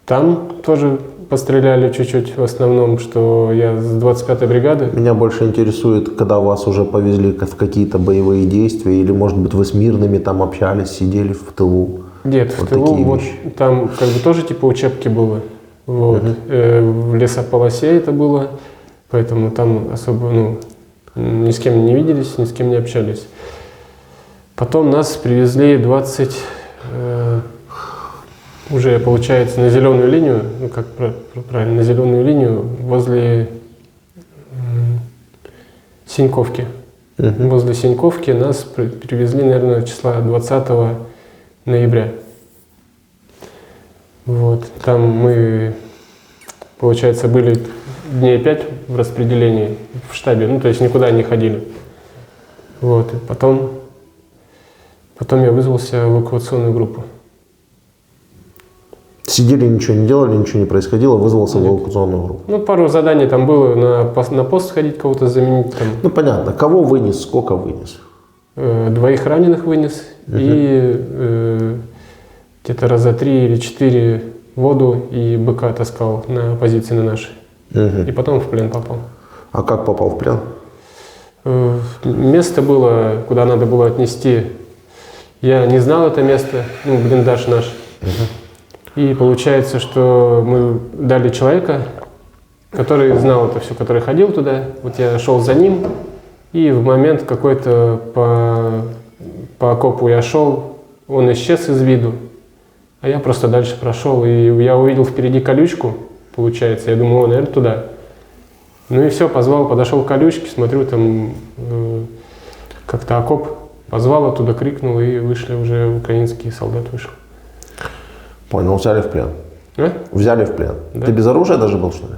Там тоже постреляли чуть-чуть, в основном, что я с 25-й бригады. Меня больше интересует, когда вас уже повезли в какие-то боевые действия, или, может быть, вы с мирными там общались, сидели в тылу? Нет, Вот в тылу, такие вот вещи. там как бы тоже типа учебки было. Вот. В лесополосе это было, поэтому там особо, ну, ни с кем не виделись, ни с кем не общались. Потом нас привезли уже, получается, на зеленую линию, ну как правильно, на зеленую линию возле Синьковки. Возле Синьковки нас привезли, наверное, числа 20 ноября. Вот. Там мы, получается, были дней 5 в распределении в штабе, ну то есть никуда не ходили. Вот. И потом я вызвался в эвакуационную группу. Сидели, ничего не делали, ничего не происходило, вызвался в эвакуационную группу. Ну, пару заданий там было, на пост сходить, кого-то заменить. Там, Ну, понятно. Кого вынес, сколько вынес? 2 раненых вынес и где-то раза 3 или 4 воду и быка таскал на позиции на наши. И потом в плен попал. А как попал в плен? Место было, куда надо было отнести. Я не знал это место, ну, блиндаж наш. И получается, что мы дали человека, который знал это все, который ходил туда. Вот я шел за ним, И в момент какой-то по окопу я шел, он исчез из виду, а я просто дальше прошел, и я увидел впереди колючку, получается, я думаю, наверное, туда. Ну и все, позвал, подошел к колючке, смотрю, там как-то окоп, позвал оттуда, крикнул, и вышли уже, украинский солдат вышел. Понял, взяли в плен. А? Взяли в плен. Да. Ты без оружия даже был, что ли?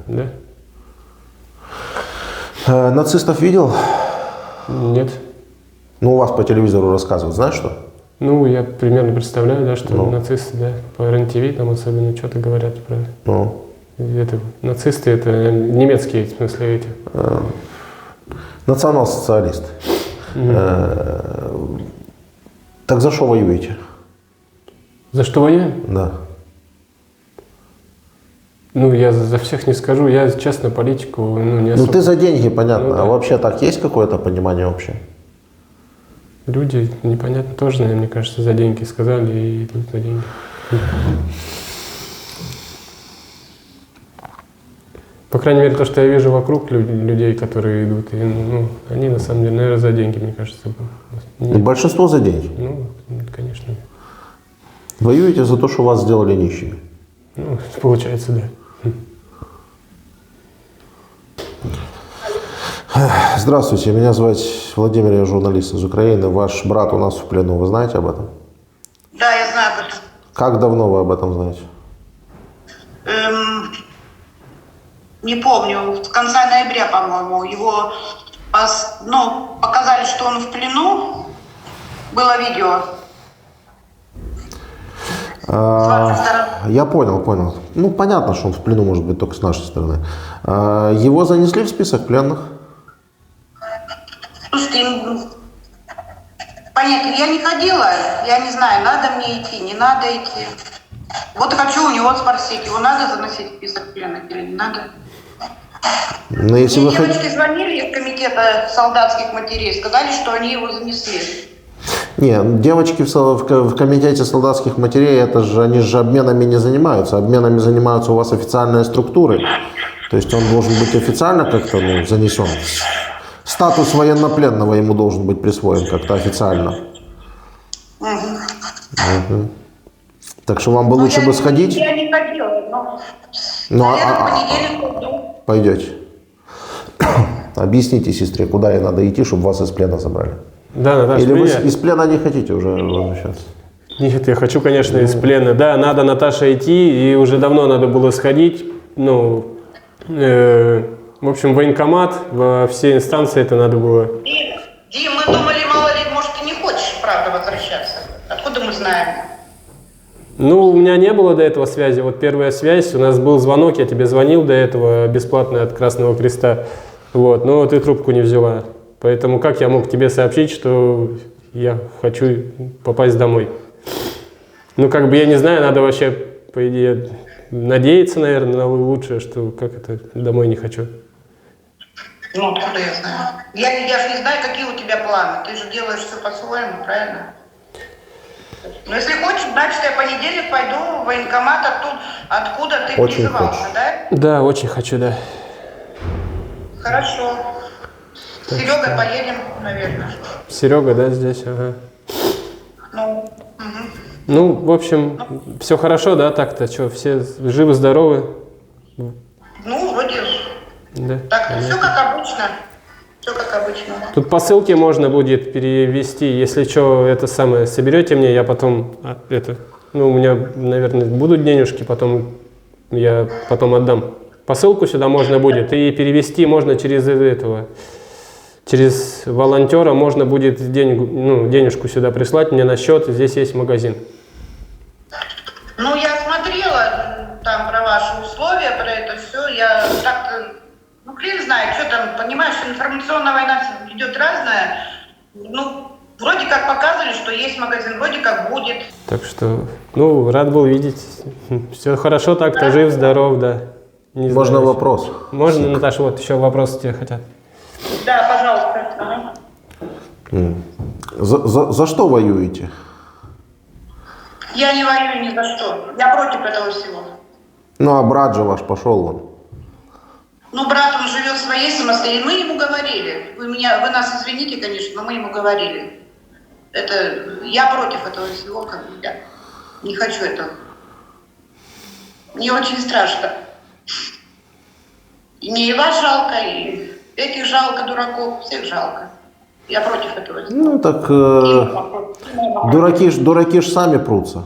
Да. Нацистов видел? Нет. Ну, у вас по телевизору рассказывают, знаешь что? Ну, я примерно представляю, да, что Ну. нацисты, да, по РЕН-ТВ там особенно что-то говорят про... Ну, Это, нацисты, это немецкие, в смысле, эти. национал-социалист. Так за что воюете? За что воюем? Да. Ну, я за всех не скажу, я, честно, политику, не Ну, особо. ты за деньги, понятно. Ну, да. А вообще так есть какое-то понимание общее? Люди, непонятно, тоже, наверное, мне кажется, за деньги сказали и идут за деньги. По крайней мере, то, что я вижу вокруг людей, которые идут, и, они, на самом деле, наверное, за деньги, мне кажется. И большинство за деньги. Ну, конечно. Воюете за то, что вас сделали нищими. Ну, получается, да. Здравствуйте, меня зовут Владимир, я журналист из Украины. Ваш брат у нас в плену, вы знаете об этом? Да, я знаю об этом. Как давно вы об этом знаете? Не помню, с конца ноября, по-моему, его показали, что он в плену. Было видео. Я понял. Ну, понятно, что он в плену может быть только с нашей стороны. Его занесли в список пленных? Слушайте, понятно, я не ходила, я не знаю, надо мне идти, не надо идти. Вот хочу у него спросить, его надо заносить в список пленных или не надо? Но если Мне вы девочки звонили из комитета солдатских матерей, сказали, что они его занесли. Не, девочки в комитете солдатских матерей, они же обменами не занимаются. Обменами занимаются у вас официальные структуры. То есть он должен быть официально как-то занесен. Статус военнопленного ему должен быть присвоен как-то официально. Угу. Так что вам бы лучше бы сходить. Я не ходила, но наверное, в понедельник пойду. Пойдете. Объясните сестре, куда ей надо идти, чтобы вас из плена забрали. Да, Наташа, Или вы из плена не хотите уже возвращаться? Нет, я хочу, конечно, из плена. Да, надо, Наташа, идти, и уже давно надо было сходить. В общем, в военкомат, во все инстанции это надо было. Дим, мы думали, мало ли, может, ты не хочешь, правда, возвращаться. Откуда мы знаем? Ну, у меня не было до этого связи. Вот первая связь, у нас был звонок, я тебе звонил до этого, бесплатно от Красного Креста. Вот, но ты трубку не взяла. Поэтому как я мог тебе сообщить, что я хочу попасть домой? Ну, как бы я не знаю, надо вообще, по идее, надеяться, наверное, на лучшее, что как это, домой не хочу. Ну, откуда я знаю? Я же не знаю, какие у тебя планы. Ты же делаешь все по-своему, правильно? Ну, если хочешь, значит, я в понедельник пойду в военкомат откуда ты Очень призывался, хочешь. да? Да, очень хочу, да. Хорошо. С Серегой поедем, наверное. Серега, да, здесь, ага. Угу. Ну, в общем, все хорошо, да, так-то, что, все живы-здоровы? Ну, вроде Да. так, все как обычно. Все как обычно. Тут по ссылке можно будет перевести, если что, это самое, соберете мне, я потом, у меня, наверное, будут денежки, потом я потом отдам. Посылку сюда можно будет, и перевести можно через волонтера можно будет денежку сюда прислать мне на счет, здесь есть магазин. Ну, я смотрела там про ваши условия, про это все, я так-то, хрен знает, что там, понимаешь, информационная война идет разная, вроде как показывали, что есть магазин, вроде как будет. Так что, рад был видеть, все хорошо так-то, да? Жив, здоров, да. Не Можно знаю, вопрос? Можно, Наташа, вот еще вопросы тебе хотят. Да, пожалуйста. Ага. За что воюете? Я не воюю ни за что. Я против этого всего. Ну, а брат же ваш пошел вон. Ну, брат, он живет своей самостоятельной. Мы ему говорили. Вы нас извините, конечно, но мы ему говорили. Я против этого всего, как бы, я не хочу этого. Мне очень страшно. И мне и вас жалко, и этих жалко, дураков, всех жалко. Я против этого всего. Ну так дураки ж сами прутся.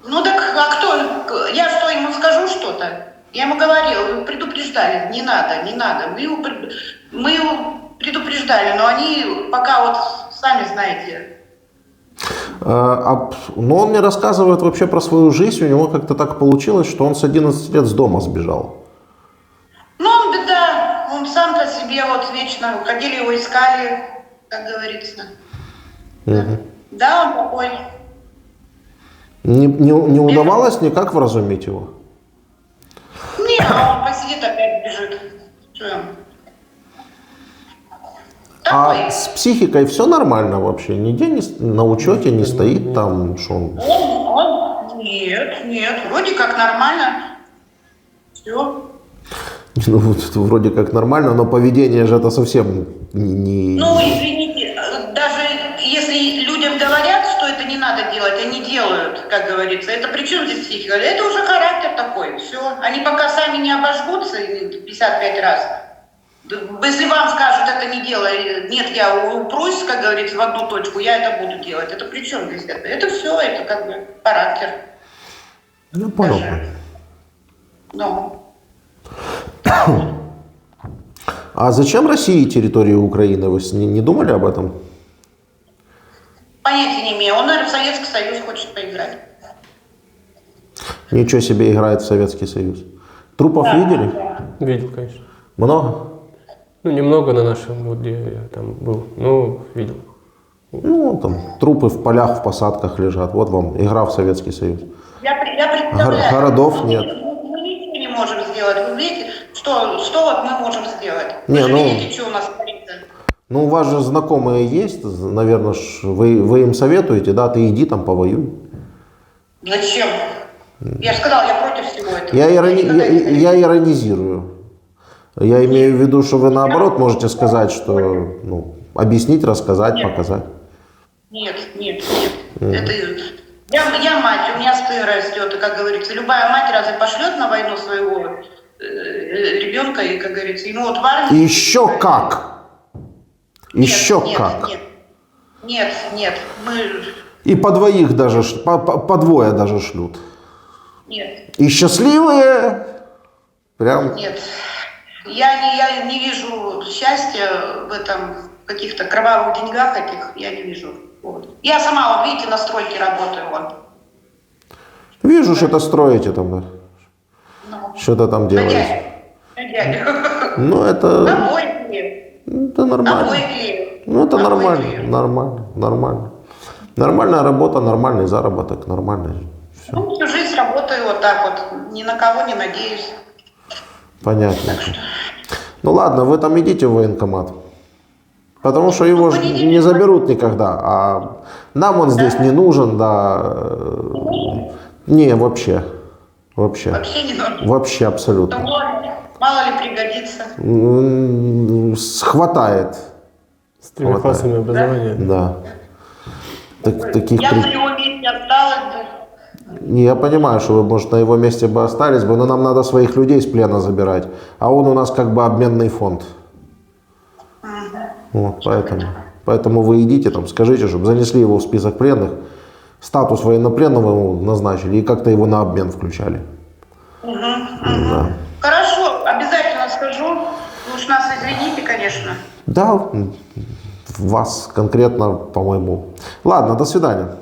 Ну так, а кто? Я что, ему скажу что-то? Я ему говорила, предупреждали, не надо. Мы его предупреждали, но они пока вот, сами знаете. Но он мне рассказывает вообще про свою жизнь. У него как-то так получилось, что он с 11 лет с дома сбежал. Ну, он беда, он сам по себе вот вечно, ходили его искали, как говорится. Да, он такой. Не удавалось никак вразумить его? Нет, он посидит, опять бежит. Что он? Такой. А с психикой все нормально вообще? Нигде на учете не стоит там, что он... Нет, вроде как нормально. Все. Ну, вот, вроде как нормально, но поведение же это совсем не... Ну, извините, даже если людям говорят, что это не надо делать, они делают, как говорится. Это при чем здесь психика? Это уже характер такой, все. Они пока сами не обожгутся 55 раз. Если вам скажут, это не делай, нет, я упрусь, как говорится, в одну точку, я это буду делать. Это при чем здесь это? Это все, это как бы характер. Ну, понял. Ну. А зачем России территория Украины? Вы не думали об этом? Понятия не имею. Он, наверное, в Советский Союз хочет поиграть. Ничего себе, играет в Советский Союз. Трупов видели? Видел, конечно. Много? Ну, немного на нашем, вот где я там был, но видел. Ну, там трупы в полях, в посадках лежат. Вот вам игра в Советский Союз. Я представляю. Городов нет. Мы ничего не можем сделать. Вы видите, что вот мы можем сделать? Не, Вы же ну... видите, что у нас творится. Ну, у вас же знакомые есть, наверное, вы им советуете, да, ты иди там повоюй. Зачем? Я же сказала, я против всего этого. Я иронизирую. Я имею в виду, что вы наоборот можете сказать, что, ну, объяснить, рассказать, показать. Нет. Это... Я мать, у меня сын растет, и, как говорится, любая мать разве пошлет на войну своего ребенка, и, как говорится, ему вот в армии... Еще как! Еще как! Нет, мы... И по двоих даже, по двое даже шлют. Нет. И счастливые! Прям... Нет. Я не вижу счастья в этом, в каких-то кровавых деньгах этих, я не вижу. Вот. Я сама, вот видите, на стройке работаю. Вот. Вижу, что-то строите там, да. Что-то там делаете. Ну, это... Это нормально. Ну, это нормально. Нормальная работа, нормальный заработок, нормально. Все. Ну, всю жизнь работаю вот так вот, ни на кого не надеюсь. Понятно. Ну ладно, вы там идите в военкомат. Потому что его же не заберут никогда. А нам он здесь не нужен, да. Не, вообще. Вообще не нужен? Вообще абсолютно. Мало ли пригодится. Хватает. С 3 классами образования. Да. Таких Я на его месте осталась бы. Я понимаю, что вы, может, на его месте бы остались бы, но нам надо своих людей с плена забирать. А он у нас как бы обменный фонд. Вот, поэтому вы идите там, скажите, чтобы занесли его в список пленных, статус военнопленного ему назначили и как-то его на обмен включали. Да. Хорошо, обязательно скажу. Вы уж нас извините, конечно. Да, вас конкретно, по-моему. Ладно, до свидания.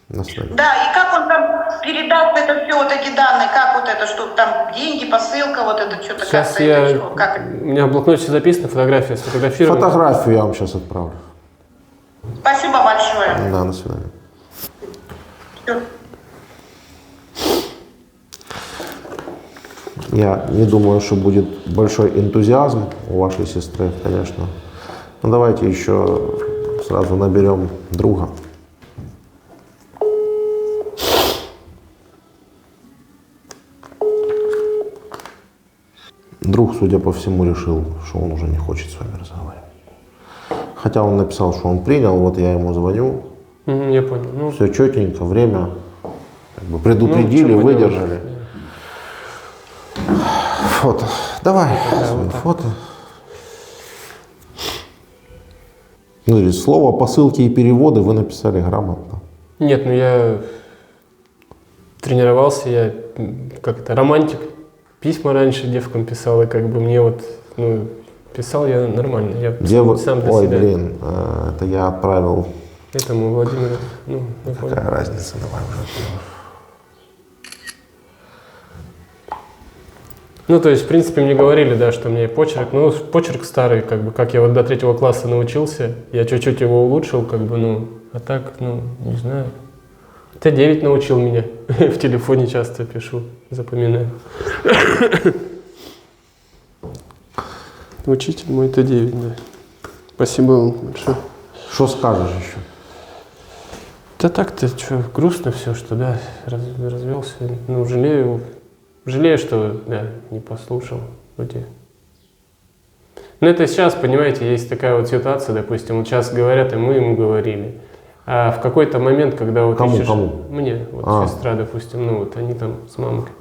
До свидания. Да, и как он там передаст это все, вот эти данные, как вот это, что там деньги, посылка, вот это что-то Сейчас как-то. у меня в блокноте записана фотография, сфотографирована. Фотографию я вам сейчас отправлю. Спасибо большое. Да, до свидания. Всё. Я не думаю, что будет большой энтузиазм у вашей сестры, конечно. Но давайте еще сразу наберем друга. Друг, судя по всему, решил, что он уже не хочет с вами разговаривать. Хотя он написал, что он принял, вот я ему звоню. Я понял. Ну, Все четенько, время как бы предупредили, что выдержали. Фото. Давай, Да, свое вот так. фото. Ну, или слово, посылки и переводы вы написали грамотно. Нет, ну я тренировался, я как это, романтик. Письма раньше девкам писал, и как бы мне вот, ну, писал я нормально. Я сам для Ой, себя. блин, это я отправил. Этому Владимиру, ну, я понял. Какая разница, давай уже. Ну, то есть, в принципе, мне говорили, да, что мне почерк, ну, почерк старый, как бы, как я вот до 3 класса научился, я чуть-чуть его улучшил, как бы, ну, а так, ну, не знаю. Т9 научил меня, в телефоне часто пишу, запоминаю. Учитель мой Т9, да. Спасибо вам большое. Что скажешь еще? Да так-то, что, грустно все, что, да, развелся, ну, жалею, что, да, не послушал, вроде. Но это сейчас, понимаете, есть такая вот ситуация, допустим, вот сейчас говорят, и мы ему говорили, а в какой-то момент, когда вот Кому? Мне, вот сестра, допустим, ну, вот они там с мамкой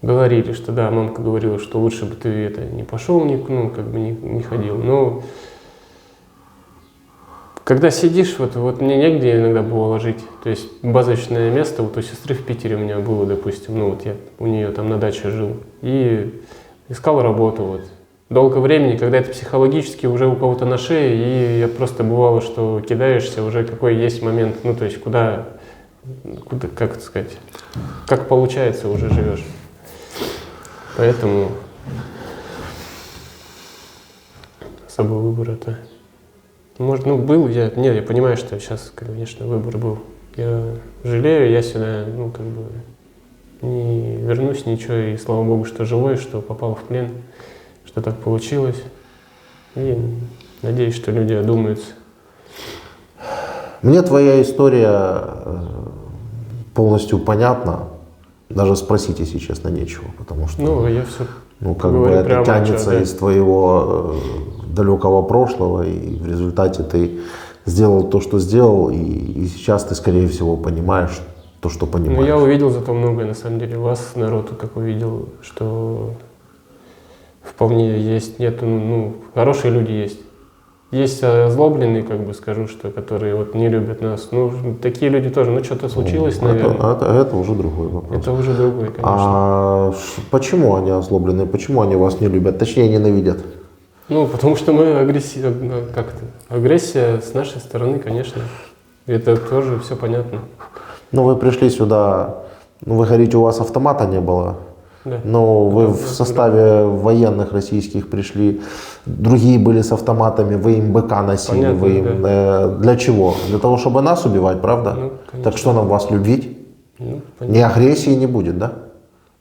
говорили, что, да, мамка говорила, что лучше бы ты это не пошел, ну, как бы не ходил, но когда сидишь, вот мне негде иногда было жить, то есть базочное место вот у сестры в Питере у меня было, допустим, ну вот я у нее там на даче жил и искал работу вот. Долгое времени, когда это психологически уже у кого-то на шее, и я просто бывало, что кидаешься уже какой есть момент, ну то есть куда как это сказать, как получается уже живешь. Поэтому особого выбора-то. Может, ну, был я понимаю, что сейчас, конечно, выбор был. Я жалею, я сюда, ну, как бы, не вернусь, ничего, и слава богу, что живой, что попал в плен, что так получилось. И надеюсь, что люди одумаются. Мне твоя история полностью понятна. Даже спросить, если честно, нечего, потому что... Ну, я все ну, как бы это тянется из твоего далекого прошлого, и в результате ты сделал то, что сделал, и сейчас ты, скорее всего, понимаешь то, что понимаешь. Ну, я увидел зато многое, на самом деле. Вас, народ, как увидел, что вполне есть, нет, ну, хорошие люди есть. Есть озлобленные, как бы скажу, что, которые вот не любят нас. Ну, такие люди тоже. Ну, что-то случилось, наверное. Это уже другой вопрос. Это уже другой, конечно. А почему они озлоблены? Почему они вас не любят? Точнее, ненавидят? Ну, потому что мы агрессия с нашей стороны, конечно. Это тоже все понятно. Ну, вы пришли сюда, ну, вы говорите, у вас автомата не было. Да. Но вы в составе военных российских пришли, другие были с автоматами, вы им быка носили, понятно, вы им... да. Для чего? Для того, чтобы нас убивать, правда? Ну, так что нам вас любить? Ну, Ни агрессии не будет, да?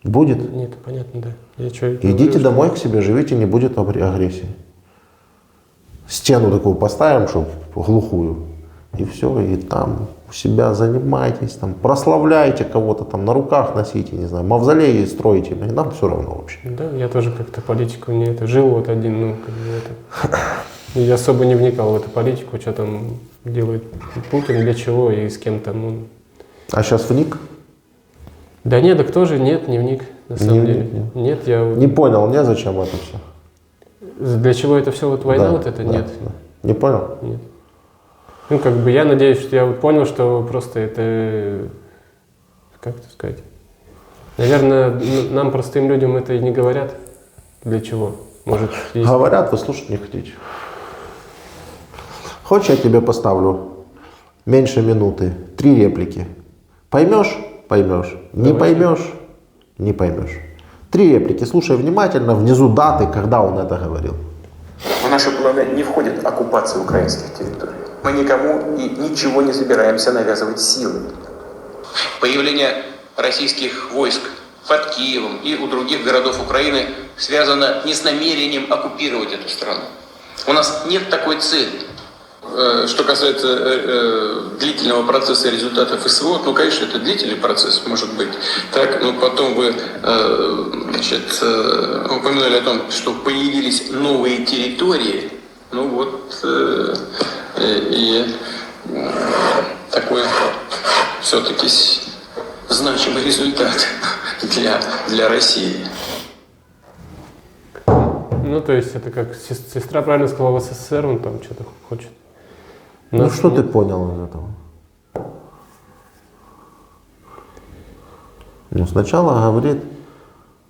Будет? Нет, понятно, да. Идите домой к себе, живите, не будет агрессии. Стену такую поставим, чтобы глухую, и все, и там у себя занимайтесь, там, прославляйте кого-то, там, на руках носите, не знаю, мавзолеи строите, нам все равно вообще. Да, я тоже как-то политику не это, жил вот один, ну, как бы это. И я особо не вникал в эту политику, что там делает Путин, для чего и с кем там он. А сейчас вник? Да нет, так тоже нет, не вник, на самом деле. Нет, я... Не понял, не зачем это все? Для чего это все, вот война, Да, вот это, да, нет. да. Не понял? Нет. Ну, как бы я надеюсь, что я вот понял, что просто это, как это сказать, наверное, нам, простым людям, это и не говорят. Для чего? Может, есть... Говорят, вы слушать не хотите. Хочешь, я тебе поставлю меньше минуты, 3 реплики. Поймешь? Поймешь. Не поймешь? Не поймешь. 3 реплики. Слушай внимательно, внизу даты, когда он это говорил. В наши планы не входит оккупация украинских территорий. Мы никому и ничего не собираемся навязывать силой. Появление российских войск под Киевом и у других городов Украины связано не с намерением оккупировать эту страну. У нас нет такой цели. что касается длительного процесса и результатов СВО, ну, конечно, это длительный процесс, может быть. Так, но потом вы упомянули о том, что появились новые территории. Ну вот, и такой все-таки значимый результат для России. Ну, то есть это как сестра правильно сказала, в СССР он там что-то хочет. Ну, что ты понял из этого? Ну, сначала говорит,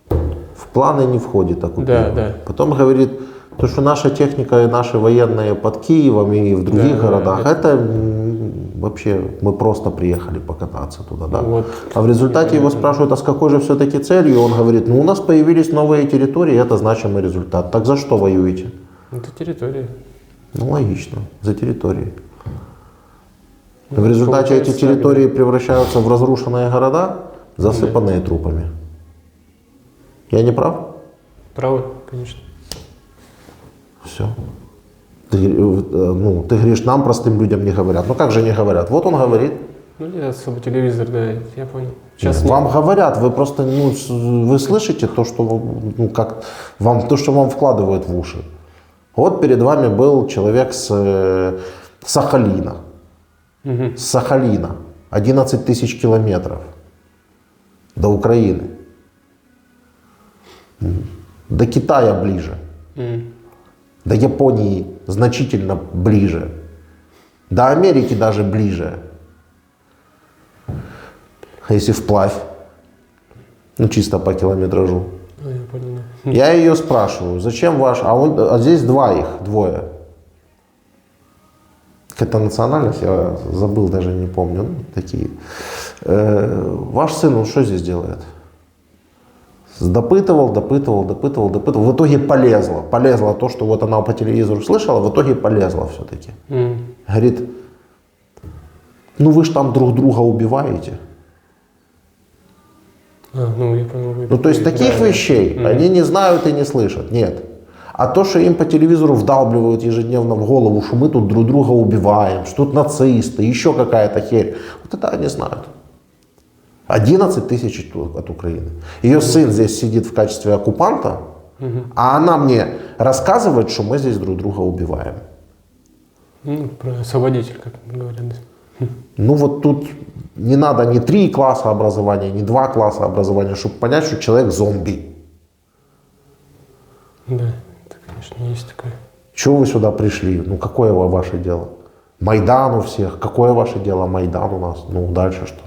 в планы не входит оккупировать. Да. Потом говорит, то, что наша техника и наши военные под Киевом и в других городах, это вообще мы просто приехали покататься туда. Да? Вот. А в результате его спрашивают, а с какой же все-таки целью? Он говорит, ну у нас появились новые территории, это значимый результат. Так за что воюете? Это территория. Ну логично, за территории. В результате эти территории превращаются в разрушенные города, засыпанные трупами. Я не прав? Правы, конечно. Все. Ты говоришь, нам, простым людям, не говорят. Ну как же не говорят? Вот он говорит. Ну, не особо телевизор, да, я понял. Сейчас вам говорят, вы просто, вы слышите то, что, то, что вам вкладывают в уши. Вот перед вами был человек с Сахалина. Угу. С Сахалина. 11 тысяч километров до Украины. До Китая ближе. До Японии значительно ближе. До Америки даже ближе. Если вплавь. Ну, чисто по километражу. Я понял, да. Я ее спрашиваю, зачем ваш... А здесь двое. Какая-то национальность, я забыл, даже не помню. Ну, такие. Ваш сын, он что здесь делает? Допытывал. В итоге полезла. Полезла то, что вот она по телевизору слышала, в итоге полезла все-таки. Говорит, ну вы же там друг друга убиваете. Я понял. Ну то есть таких вещей они не знают и не слышат. Нет. А то, что им по телевизору вдалбливают ежедневно в голову, что мы тут друг друга убиваем, что тут нацисты, еще какая-то херь, вот это они знают. 11 тысяч от Украины. Ее сын здесь сидит в качестве оккупанта, а она мне рассказывает, что мы здесь друг друга убиваем. Про освободитель, как говорят. Ну вот тут не надо ни 3 класса образования, ни 2 класса образования, чтобы понять, что человек зомби. Да, это, конечно, есть такое. Чего вы сюда пришли? Ну какое ваше дело? Майдан у всех. Какое ваше дело? Майдан у нас. Ну дальше что?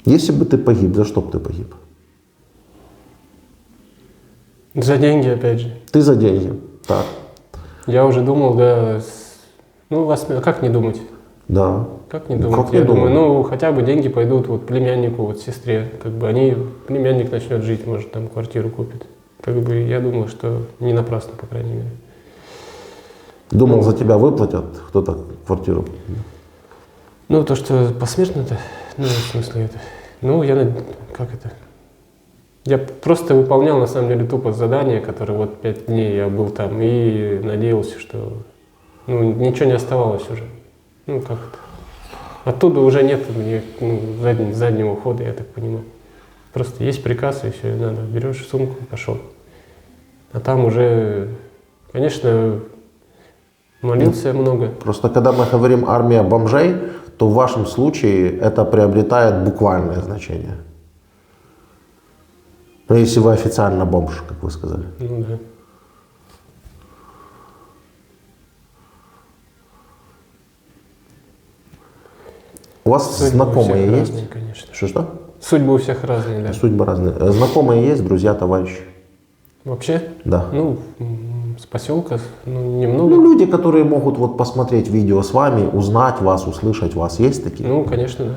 Если бы ты погиб, за что бы ты погиб? За деньги, опять же. Ты за деньги, так. Я уже думал, да, как не думать? Да. Как не думать? Я думаю, хотя бы деньги пойдут вот племяннику, вот сестре, племянник начнет жить, может, там квартиру купит. Я думал, что не напрасно, по крайней мере. Думал, за тебя выплатят кто-то квартиру? Ну, то, что посмертно-то, в смысле это, я просто выполнял, на самом деле, тупо задание, которое вот 5 дней я был там, и надеялся, что, ничего не оставалось уже. Оттуда уже нет заднего хода, я так понимаю. Просто есть приказ, и все, надо, берешь сумку, пошел. А там уже, конечно, молился много. Просто когда мы говорим «армия бомжей», то в вашем случае это приобретает буквальное значение. Ну, если вы официально бомж, как вы сказали. Ну да. У вас Судьбы знакомые у всех есть? Разные, конечно. Что? Судьбы у всех разные, да. Судьбы разные. Знакомые есть, друзья, товарищи? Вообще? Да. С поселка, немного. Люди, которые могут вот посмотреть видео с вами, узнать вас, услышать вас, есть такие? Конечно,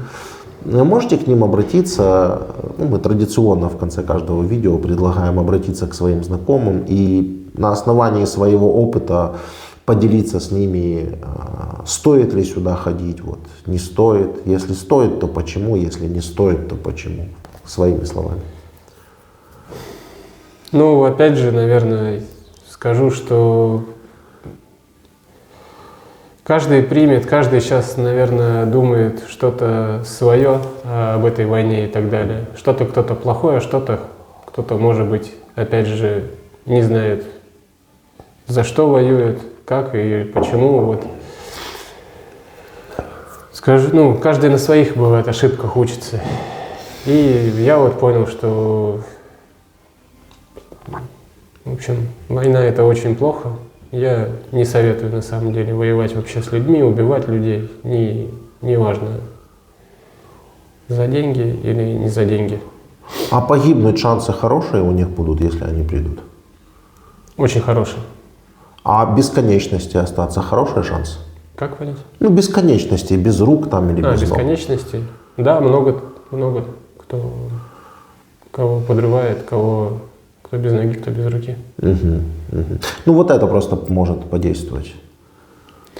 да. Можете к ним обратиться, мы традиционно в конце каждого видео предлагаем обратиться к своим знакомым и на основании своего опыта поделиться с ними, стоит ли сюда ходить, не стоит. Если стоит, то почему, если не стоит, то почему. Своими словами. Ну, опять же, наверное, скажу, что каждый примет, каждый сейчас, наверное, думает что-то свое об этой войне и так далее. Что-то кто-то плохое, а что-то кто-то, может быть, опять же, не знает, за что воюет, как и почему. Вот. Скажу, ну, каждый на своих, бывает, ошибках учится. И я вот понял, что, в общем, война — это очень плохо. Я не советую, на самом деле, воевать вообще с людьми, убивать людей. Не важно, за деньги или не за деньги. А погибнуть шансы хорошие у них будут, если они придут? Очень хорошие. А бесконечности остаться хороший шанс? Как понять? Ну, бесконечности, без рук там или без ног. Бесконечности. Да, много кто, кого подрывает, кто без ноги, кто без руки. Ну, вот это просто может подействовать.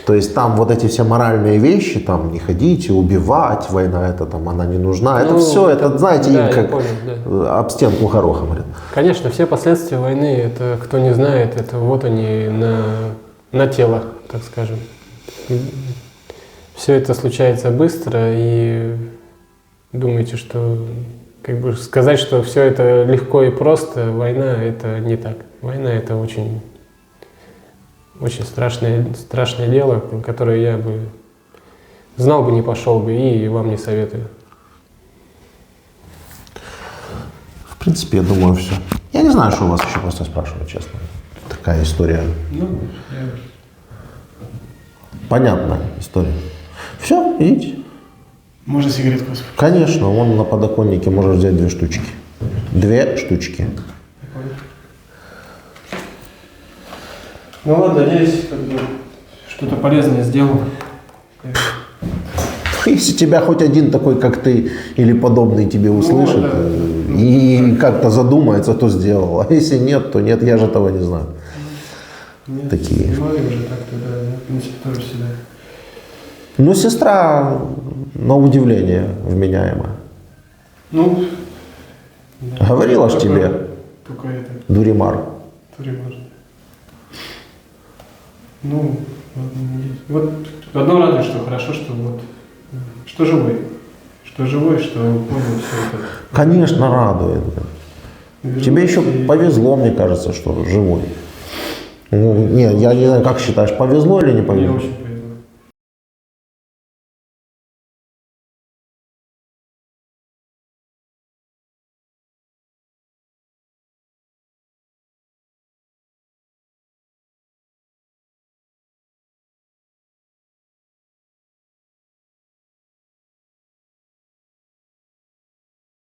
То есть там вот эти все моральные вещи, там не ходите, убивать, война это там, она не нужна. Это все, это, знаете, да, им как понял, да. об стенку горохом. Конечно, все последствия войны, это, кто не знает, это вот они на тело, так скажем. Все это случается быстро, и думаете, что как бы сказать, что все это легко и просто, война — это не так. Война — это очень страшное дело, которое я бы знал бы, не пошел бы, и вам не советую. В принципе, я думаю, все. Я не знаю, что у вас еще просто спрашивать, честно. Такая история. Понятная история. Все, идите. Можно сигаретку? Конечно, вон на подоконнике можешь взять 2 штучки. 2 штучки. Ну ладно, надеюсь, что-то полезное сделал. Если тебя хоть один такой, как ты, или подобный тебе услышит, и как-то задумается, то сделал. А если нет, то нет, я же этого не знаю. Нет, такие. Уже так-то, да, тоже всегда. Ну, сестра, на удивление, вменяемая. Ну, да. Говорила ж тебе, Только это, Дуримар. Дуримар. Ну, вот одно радует, что хорошо, что вот, что живой, что понял все это. Конечно, радует. Тебе еще повезло, мне кажется, что живой. Ну, не, я не знаю, как считаешь, повезло или не повезло? Мне очень повезло.